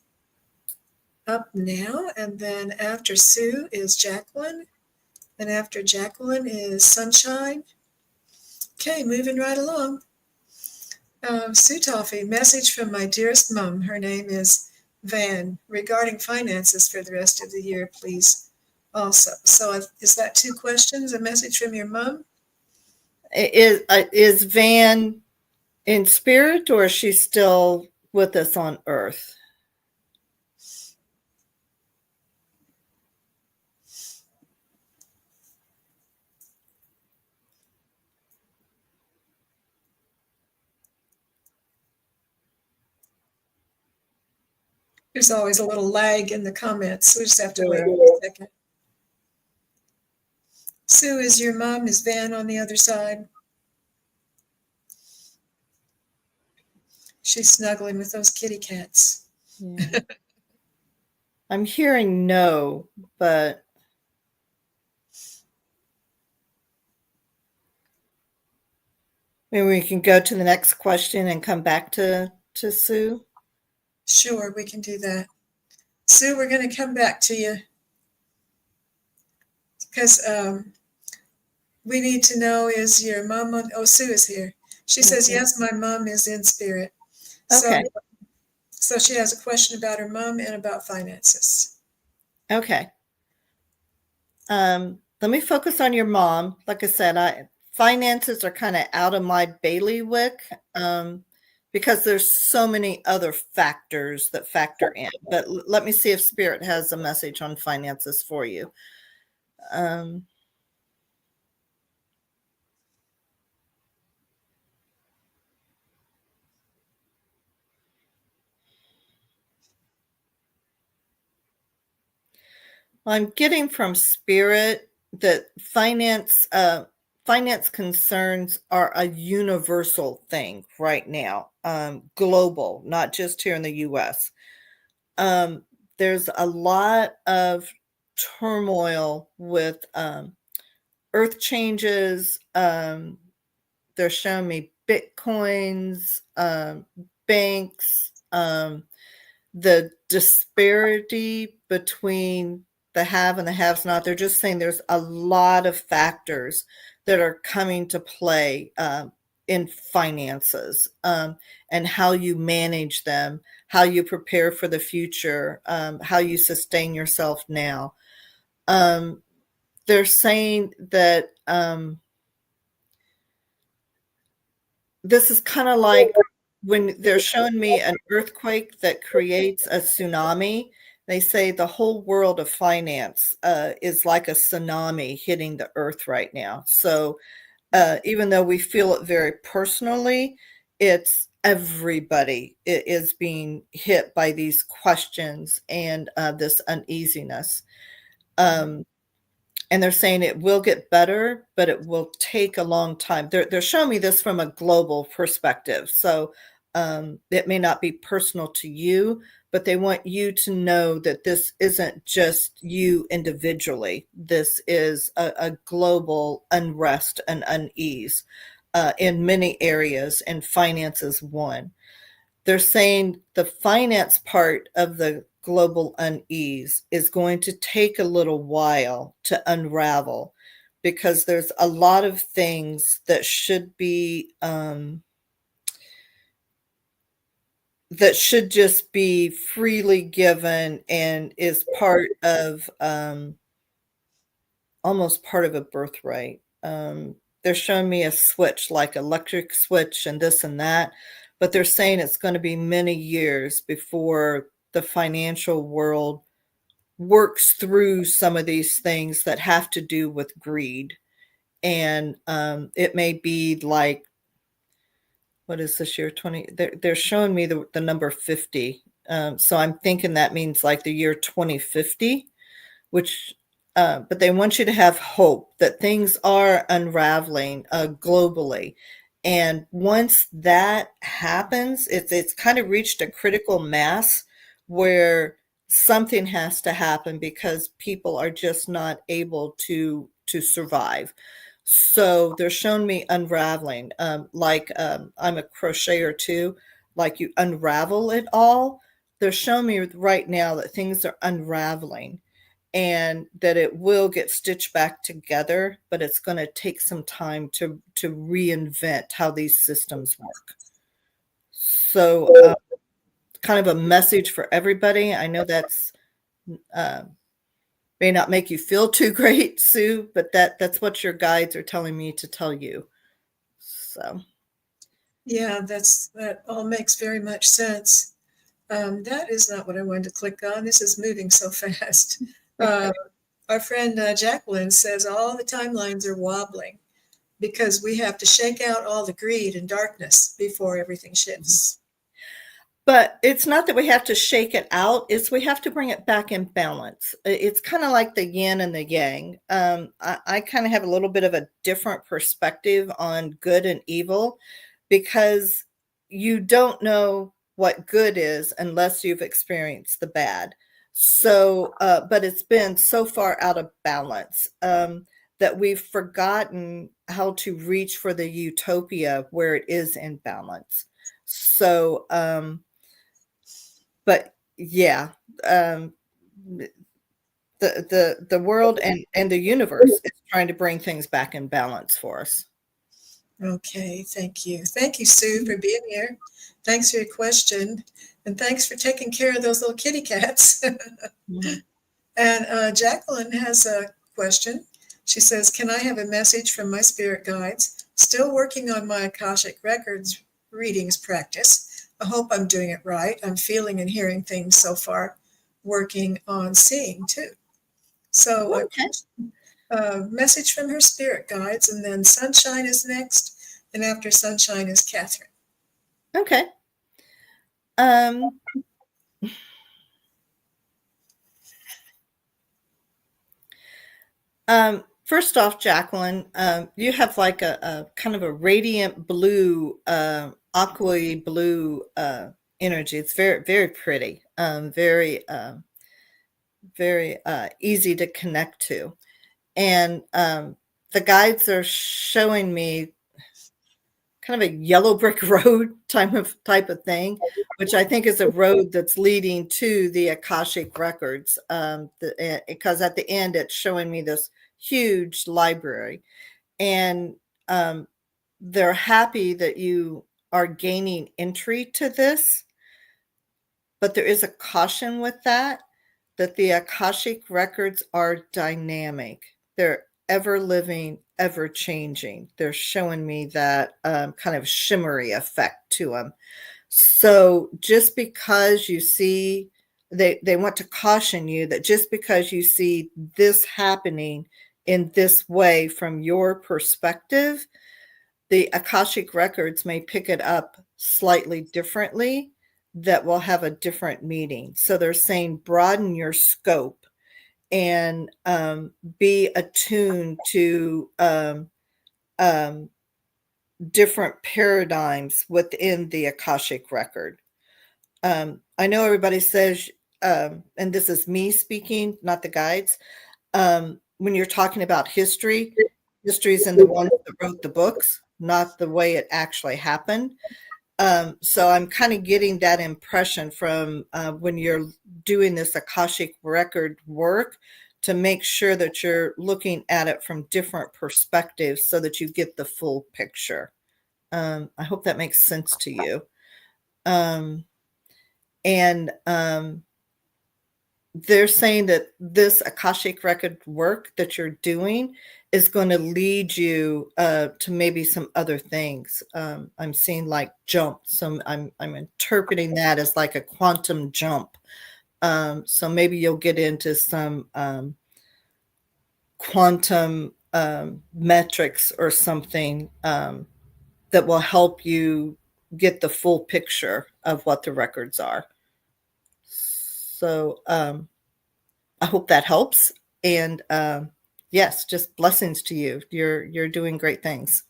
up now. And then after Sue is Jacqueline. And after Jacqueline is Sunshine. Okay, moving right along. Sue Toffee, message from my dearest mom. Her name is Van. Regarding finances for the rest of the year, please. Also, so is that two questions? A message from your mom? Is Van in spirit, or is she still with us on Earth? There's always a little lag in the comments, so we just have to wait Sure. a second. Sue, is your mom? Is Van on the other side? She's snuggling with those kitty cats. Yeah. I'm hearing no, but maybe we can go to the next question and come back to Sue. Sure, we can do that. Sue, we're going to come back to you because we need to know, is your mom on? Oh, Sue is here. She says, yes, my mom is in spirit. Okay. So she has a question about her mom and about finances. Okay. Let me focus on your mom. Like I said, finances are kind of out of my bailiwick because there's so many other factors that factor in. But let me see if Spirit has a message on finances for you. I'm getting from Spirit that finance concerns are a universal thing right now, global, not just here in the U.S. There's a lot of turmoil with earth changes. They're showing me bitcoins, banks, the disparity between the have and the haves not. They're just saying there's a lot of factors that are coming to play in finances and how you manage them, how you prepare for the future, how you sustain yourself now. They're saying that this is kind of like when they're showing me an earthquake that creates a tsunami. They say the whole world of finance is like a tsunami hitting the earth right now. So even though we feel it very personally, it's everybody is being hit by these questions and this uneasiness. And they're saying it will get better, but it will take a long time. They're showing me this from a global perspective. So it may not be personal to you, but they want you to know that this isn't just you individually. This is a global unrest and unease in many areas, and finance is one. They're saying the finance part of the global unease is going to take a little while to unravel because there's a lot of things that should be that should just be freely given and is part of almost part of a birthright. They're showing me a switch, like electric switch and this and that, but they're saying it's going to be many years before the financial world works through some of these things that have to do with greed. And it may be like, what is this year? 20. They're showing me the number 50. So I'm thinking that means like the year 2050, which but they want you to have hope that things are unraveling globally. And once that happens, it's kind of reached a critical mass where something has to happen because people are just not able to survive. So they're showing me unraveling, I'm a crocheter too, like you unravel it all. They're showing me right now that things are unraveling and that it will get stitched back together, but it's going to take some time to reinvent how these systems work. So kind of a message for everybody. I know that's may not make you feel too great, Sue, but that's what your guides are telling me to tell you. So yeah, that all makes very much sense. That is not what I wanted to click on. This is moving so fast. Our friend Jacqueline says all the timelines are wobbling because we have to shake out all the greed and darkness before everything shifts. But it's not that we have to shake it out, it's we have to bring it back in balance. It's kind of like the yin and the yang. I kind of have a little bit of a different perspective on good and evil because you don't know what good is unless you've experienced the bad. So, but it's been so far out of balance that we've forgotten how to reach for the utopia where it is in balance. So, but yeah, the the world and the universe is trying to bring things back in balance for us. Okay, thank you. Thank you, Sue, for being here. Thanks for your question. And thanks for taking care of those little kitty cats. Mhm. And Jacqueline has a question. She says, can I have a message from my spirit guides? Still working on my Akashic Records readings practice. I hope I'm doing it right. I'm feeling and hearing things so far, working on seeing too. So Okay. a message from her spirit guides, and then Sunshine is next. And after Sunshine is Catherine. Okay. Um, First off, Jacqueline, you have like a kind of a radiant blue, aqua blue energy. It's very, very pretty. Very easy to connect to. And the guides are showing me kind of a yellow brick road type of thing, which I think is a road that's leading to the Akashic records. Because at the end, it's showing me this huge library, and um, they're happy that you are gaining entry to this, but there is a caution with that the Akashic records are dynamic. They're ever living, ever changing. They're showing me that kind of shimmery effect to them. So just because you see, they want to caution you that just because you see this happening in this way from your perspective, the Akashic records may pick it up slightly differently that will have a different meaning. So they're saying broaden your scope and be attuned to um, different paradigms within the Akashic record. I know everybody says, and this is me speaking, not the guides, when you're talking about history, history is in the ones that wrote the books, not the way it actually happened. So I'm kind of getting that impression from when you're doing this Akashic record work to make sure that you're looking at it from different perspectives so that you get the full picture. I hope that makes sense to you. Um, and they're saying that this Akashic record work that you're doing is going to lead you to maybe some other things. I'm seeing like jump. So I'm interpreting that as like a quantum jump. So maybe you'll get into some quantum metrics or something that will help you get the full picture of what the records are. So I hope that helps. And yes, just blessings to you. You're doing great things.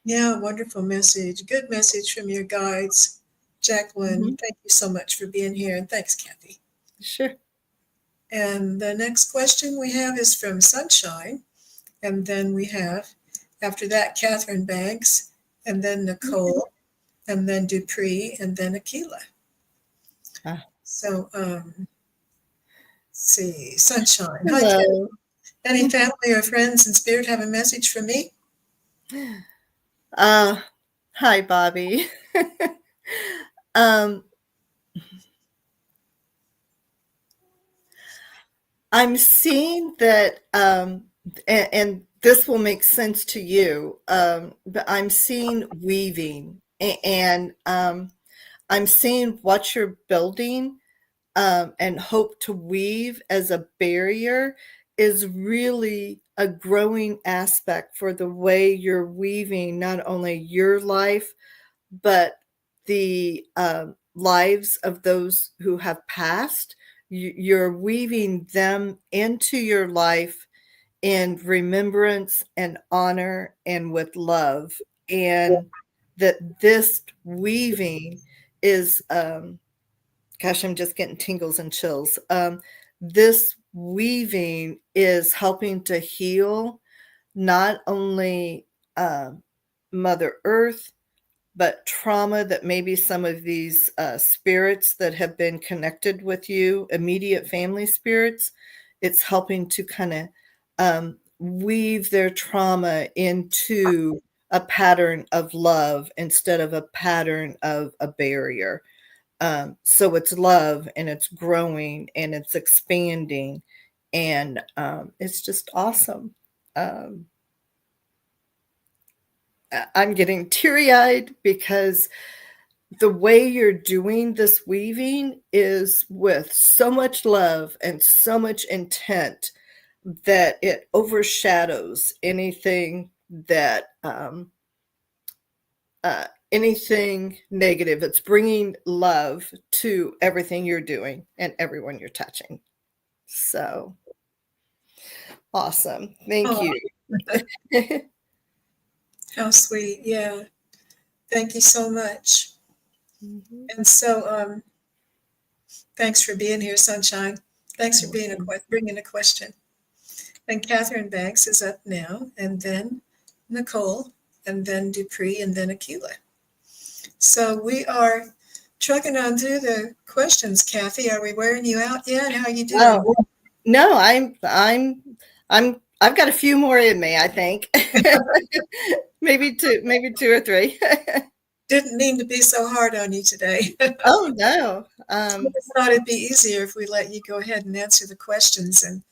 Yeah, wonderful message. Good message from your guides. Jacqueline, Mhm. thank you so much for being here. And thanks, Kathy. Sure. And the next question we have is from Sunshine. And then we have, after that, Catherine Banks, and then Nicole, and then Dupree, and then Aquila. Ah, So, let's see, Sunshine. Hi, Kat. hello. Any family or friends in spirit have a message for me? Uh, Hi, Bobby. um, I'm seeing that, and this will make sense to you, but I'm seeing weaving, and I'm seeing what you're building and hope to weave as a barrier is really a growing aspect for the way you're weaving not only your life, but the lives of those who have passed. You're weaving them into your life in remembrance and honor and with love. And that this weaving is, gosh, I'm just getting tingles and chills. This weaving is helping to heal not only Mother Earth, but trauma that maybe some of these spirits that have been connected with you, immediate family spirits, it's helping to kind of weave their trauma into a pattern of love instead of a pattern of a barrier. So it's love, and it's growing, and it's expanding, and it's just awesome. Um, I'm getting teary-eyed because the way you're doing this weaving is with so much love and so much intent that it overshadows anything that anything negative. It's bringing love to everything you're doing and everyone you're touching. So awesome. Thank Oh, you. how sweet. Yeah. Thank you so much. Mhm. And so, thanks for being here, Sunshine. Thanks for bringing a question. And Catherine Banks is up now, and then Nicole, and then Dupree, and then Aquila. So we are trucking on through the questions. Kathy, are we wearing you out yet? How are you doing? Oh, no, I've got a few more in me, I think. maybe two or three. Didn't mean to be so hard on you today. Oh no. I thought it'd be easier if we let you go ahead and answer the questions, and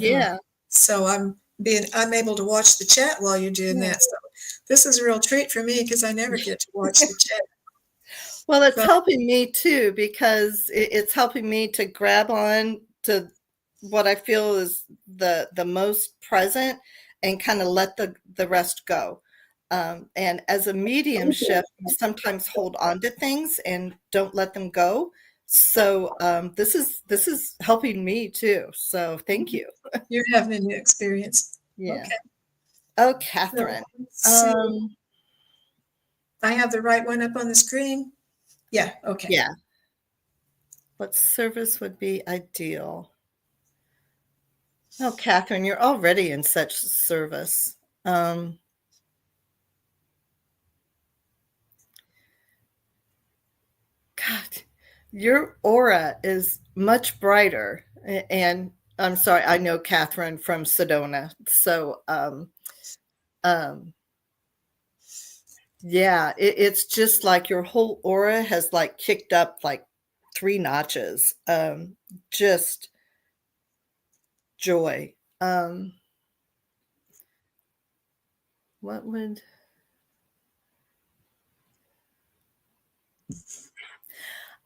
Yeah. so I'm able to watch the chat while you're doing Yeah. that. So this is a real treat for me because I never get to watch the chat. Well, it's But helping me too, because it's helping me to grab on to what I feel is the most present and kind of let the rest go. And as a mediumship, you sometimes hold on to things and don't let them go. So this is helping me too. So thank you. you're having a new experience. Yeah. Okay. Oh, So Catherine. let's see. I have the right one up on the screen. Yeah. Okay. Yeah. What service would be ideal? Oh, Catherine, you're already in such service. God, your aura is much brighter. And I'm sorry, I know Catherine from Sedona. So, yeah, it's just like your whole aura has like kicked up like 3 notches. Just joy. What would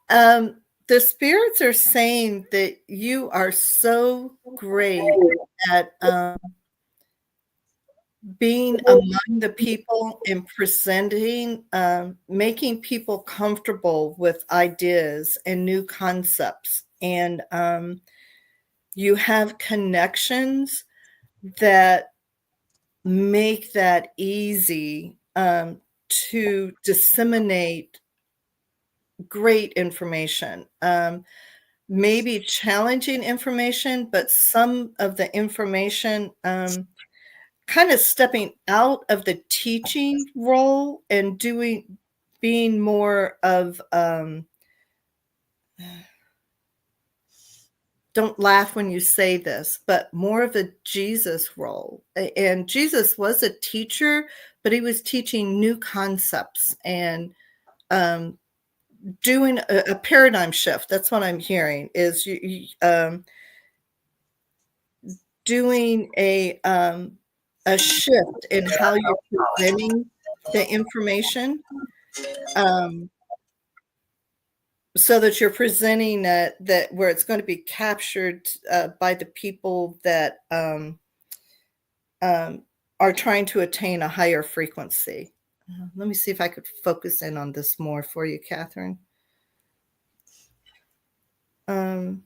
the spirits are saying that you are so great at being among the people and presenting, making people comfortable with ideas and new concepts. And you have connections that make that easy to disseminate great information. Maybe challenging information, but some of the information kind of stepping out of the teaching role and being more of don't laugh when you say this, but more of a Jesus role. And Jesus was a teacher, but he was teaching new concepts and doing a paradigm shift. That's what I'm hearing is doing a shift in how you're presenting the information, so that you're presenting that where it's going to be captured by the people that are trying to attain a higher frequency. Let me see if I could focus in on this more for you, Catherine. Um,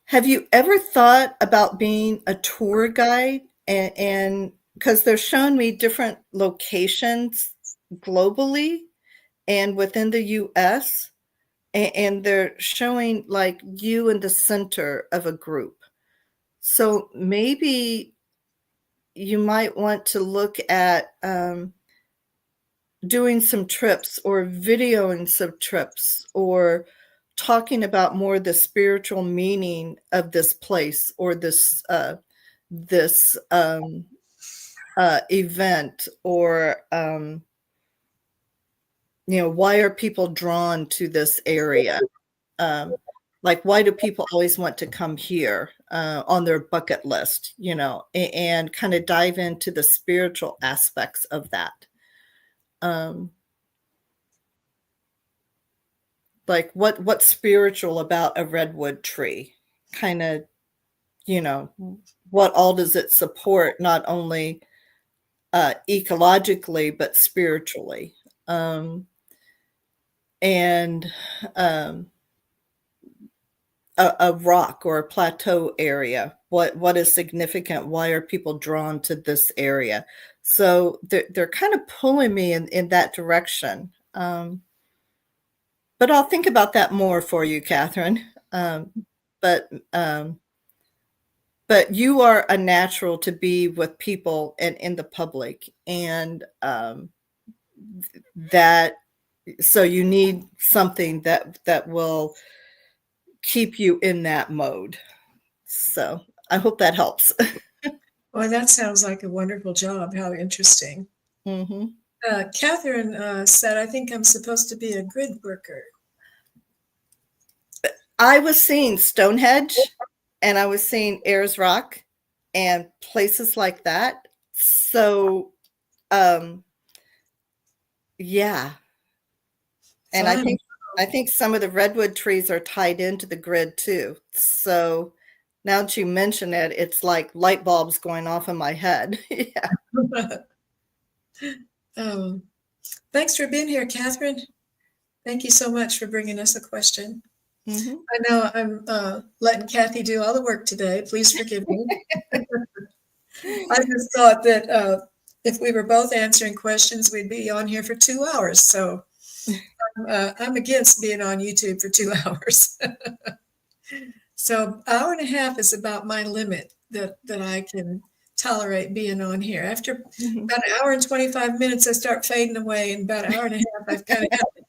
have you ever thought about being a tour guide? And because they're showing me different locations globally and within the US, and they're showing like you in the center of a group. So maybe you might want to look at doing some trips or videoing some trips or talking about more the spiritual meaning of this place or this event, or why are people drawn to this area? Like, why do people always want to come here on their bucket list? And kind of dive into the spiritual aspects of that. Like what's spiritual about a redwood tree? Kind of, what all does it support, not only ecologically, but spiritually? And a rock or a plateau area. What is significant? Why are people drawn to this area? So they're kind of pulling me in that direction. But I'll think about that more for you, Catherine. But but you are a natural to be with people and in the public, and that so you need something that will keep you in that mode. So I hope that helps. Well, that sounds like a wonderful job. How interesting. Mm-hmm. Catherine said, I think I'm supposed to be a grid worker. I was seeing Stonehenge, and I was seeing Ayers Rock and places like that. So, yeah. And Fun. I think some of the redwood trees are tied into the grid too. So now that you mention it, it's like light bulbs going off in my head. Yeah. Thanks for being here, Catherine. Thank you so much for bringing us a question. Mm-hmm. I know I'm letting Kathy do all the work today. Please forgive me. I just thought that if we were both answering questions, we'd be on here for 2 hours. So I'm against being on YouTube for 2 hours. So hour and a half is about my limit that I can tolerate being on here. After about an hour and 25 minutes, I start fading away, and about an hour and a half, I've kind of had it.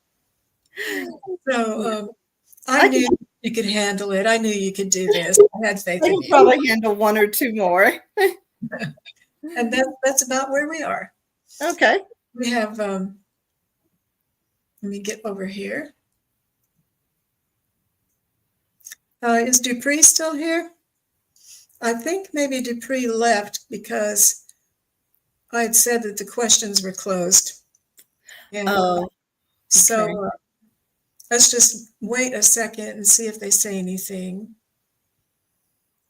So I knew you could handle it. I knew you could do this. I had faith I in can you. probably handle one or two more. And that's about where we are. Okay. We have, let me get over here. Is Dupree still here? I think maybe Dupree left because I had said that the questions were closed. And okay. so let's just wait a second and see if they say anything.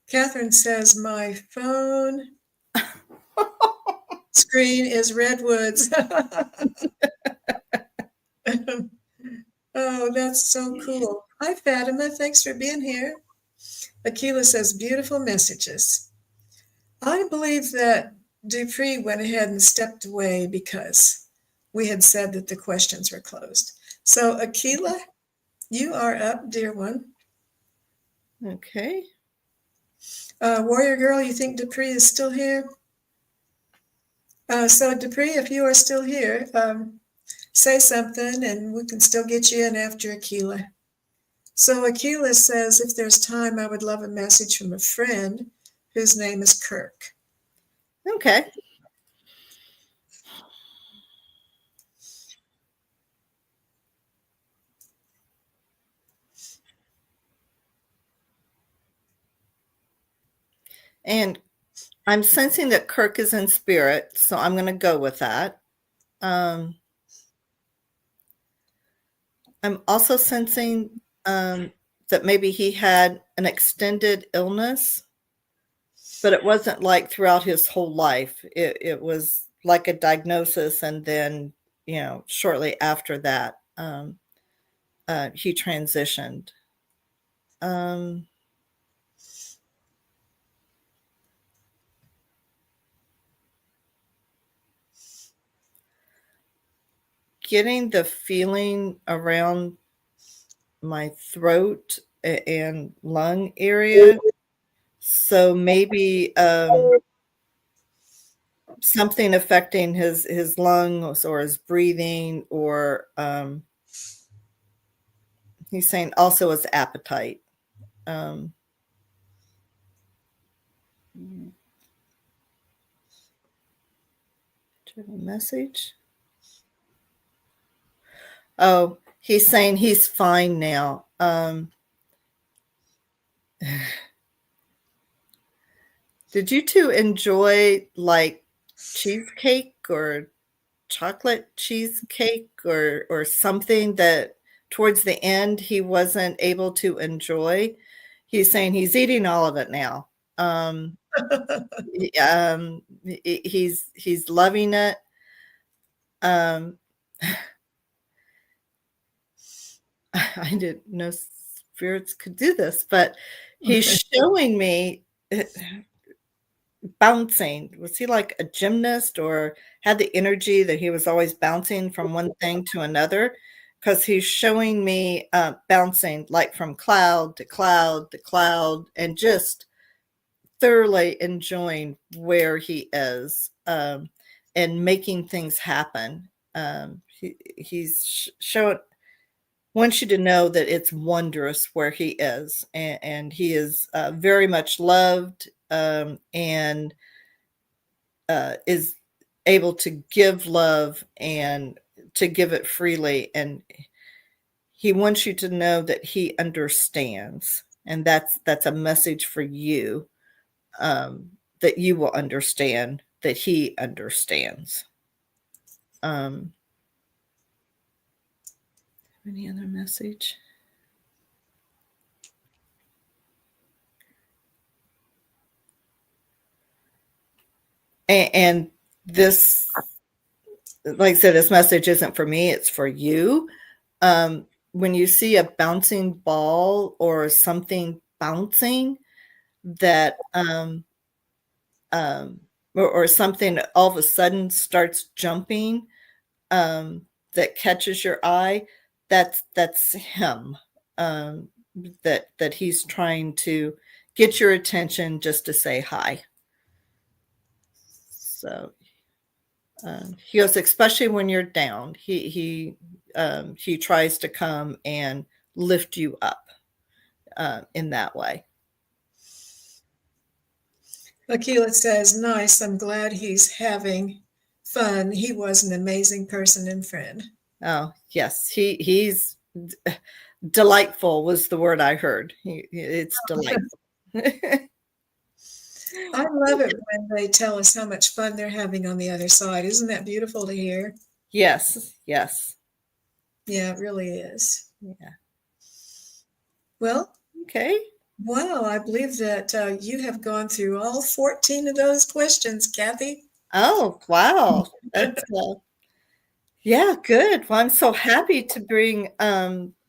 Catherine says, my phone screen is redwoods. Oh, that's so cool. Hi, Fatima. Thanks for being here. Akila says, beautiful messages. I believe that Dupree went ahead and stepped away because we had said that the questions were closed. So, Akila, you are up, dear one. Okay. Warrior Girl, you think Dupree is still here? So, Dupree, if you are still here, say something and we can still get you in after Akila. So Akila says, if there's time, I would love a message from a friend whose name is Kirk. Okay. And I'm sensing that Kirk is in spirit, so I'm going to go with that. I'm also sensing that maybe he had an extended illness, but it wasn't like throughout his whole life. It was like a diagnosis, and then shortly after that, he transitioned. Getting the feeling around my throat and lung area. So maybe something affecting his lungs or his breathing, or he's saying also his appetite. Do you have a message? Oh, he's saying he's fine now. Did you two enjoy like cheesecake or chocolate cheesecake or something that towards the end he wasn't able to enjoy? He's saying he's eating all of it now. He's loving it. I didn't know spirits could do this, but he's showing me bouncing. Was he like a gymnast, or had the energy that he was always bouncing from one thing to another? Because he's showing me bouncing like from cloud to cloud to cloud, and just thoroughly enjoying where he is, and making things happen. He's showing, wants you to know that it's wondrous where he is, and he is very much loved, and is able to give love and to give it freely. And he wants you to know that he understands, and that's a message for you, that you will understand that he understands. Any other message? And this, like I said, this message isn't for me, it's for you. When you see a bouncing ball or something bouncing that or something all of a sudden starts jumping, that catches your eye, that's him, that he's trying to get your attention just to say hi. So he goes, especially when you're down, he tries to come and lift you up in that way. Akila says, nice. I'm glad he's having fun. He was an amazing person and friend. Oh, yes. He's delightful was the word I heard. It's delightful. I love it when they tell us how much fun they're having on the other side. Isn't that beautiful to hear? Yes, yes. Yeah, it really is. Yeah. Well, okay. Wow, I believe that you have gone through all 14 of those questions, Kathy. Oh, wow. That's yeah, good. Well, I'm so happy to bring the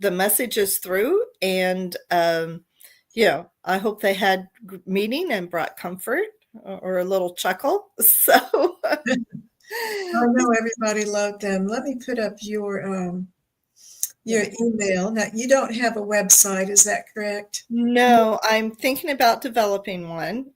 messages through, and I hope they had meaning and brought comfort or a little chuckle. So I know everybody loved them. Let me put up your email. Now, you don't have a website, is that correct? No, I'm thinking about developing one,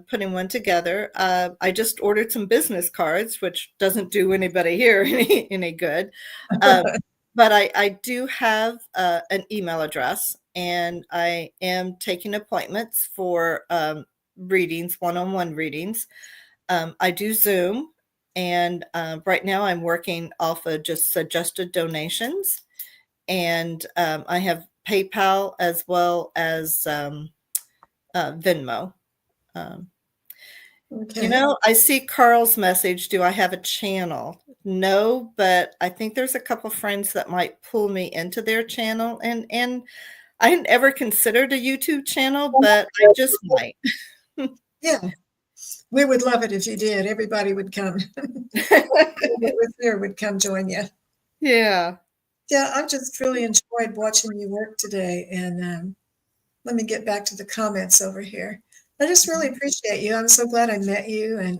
putting one together. I just ordered some business cards, which doesn't do anybody here any good. But I do have an email address, and I am taking appointments for readings, one-on-one readings. I do Zoom, and right now I'm working off of just suggested donations, and I have PayPal as well as Venmo. Okay. I see Carl's message. Do I have a channel? No, but I think there's a couple friends that might pull me into their channel, and I hadn't ever considered a YouTube channel, but I just might. Yeah. We would love it if you did. Everybody would come. With here would come join you. Yeah. Yeah, I've just really enjoyed watching you work today. And let me get back to the comments over here. I just really appreciate you. I'm so glad I met you. And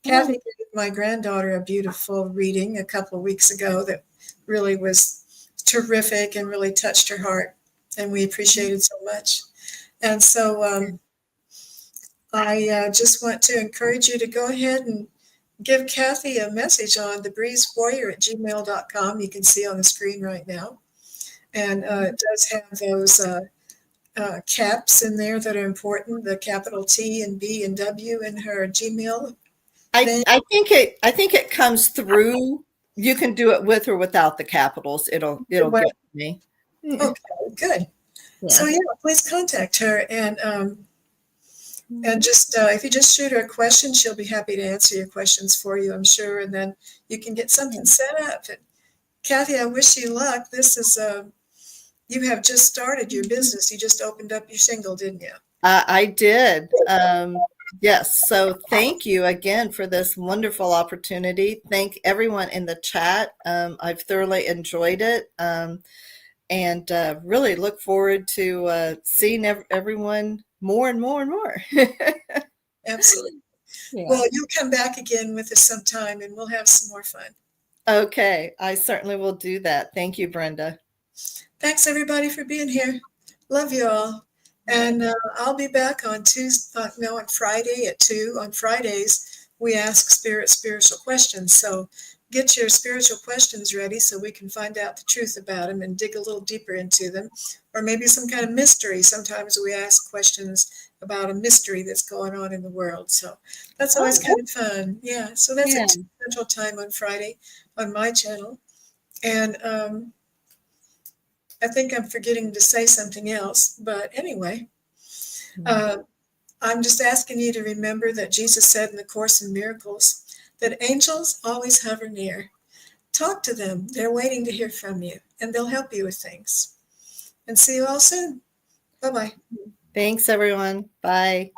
Kathy gave my granddaughter a beautiful reading a couple of weeks ago that really was terrific and really touched her heart. And we appreciate it so much. And so I just want to encourage you to go ahead and give Kathy a message on TheBreezeWarrior@gmail.com. You can see on the screen right now. And it does have those caps in there that are important, the capital T and B and W in her Gmail. I think it comes through. You can do it with or without the capitals. It'll Well, get me. okay, good. So Yeah. yeah, please contact her and just if you just shoot her a question, she'll be happy to answer your questions for you, I'm sure, and then you can get something set up. And Kathy, I wish you luck. This is you have just started your business. You just opened up your shingle, didn't you? I did. Yes. So thank you again for this wonderful opportunity. Thank everyone in the chat. I've thoroughly enjoyed it. And really look forward to seeing everyone more and more and more. Absolutely. Yeah. Well, you'll come back again with us sometime and we'll have some more fun. Okay. I certainly will do that. Thank you, Brenda. Thanks, everybody, for being here. Love you all. And I'll be back on on Friday at 2. On Fridays, we ask spiritual questions. So get your spiritual questions ready so we can find out the truth about them and dig a little deeper into them. Or maybe some kind of mystery. Sometimes we ask questions about a mystery that's going on in the world. So that's always kind of fun. Yeah. So that's at 2 Central Time on Friday on my channel. And I think I'm forgetting to say something else, but anyway, I'm just asking you to remember that Jesus said in the Course in Miracles that angels always hover near. Talk to them. They're waiting to hear from you, and they'll help you with things. And see you all soon. Bye-bye. Thanks, everyone. Bye.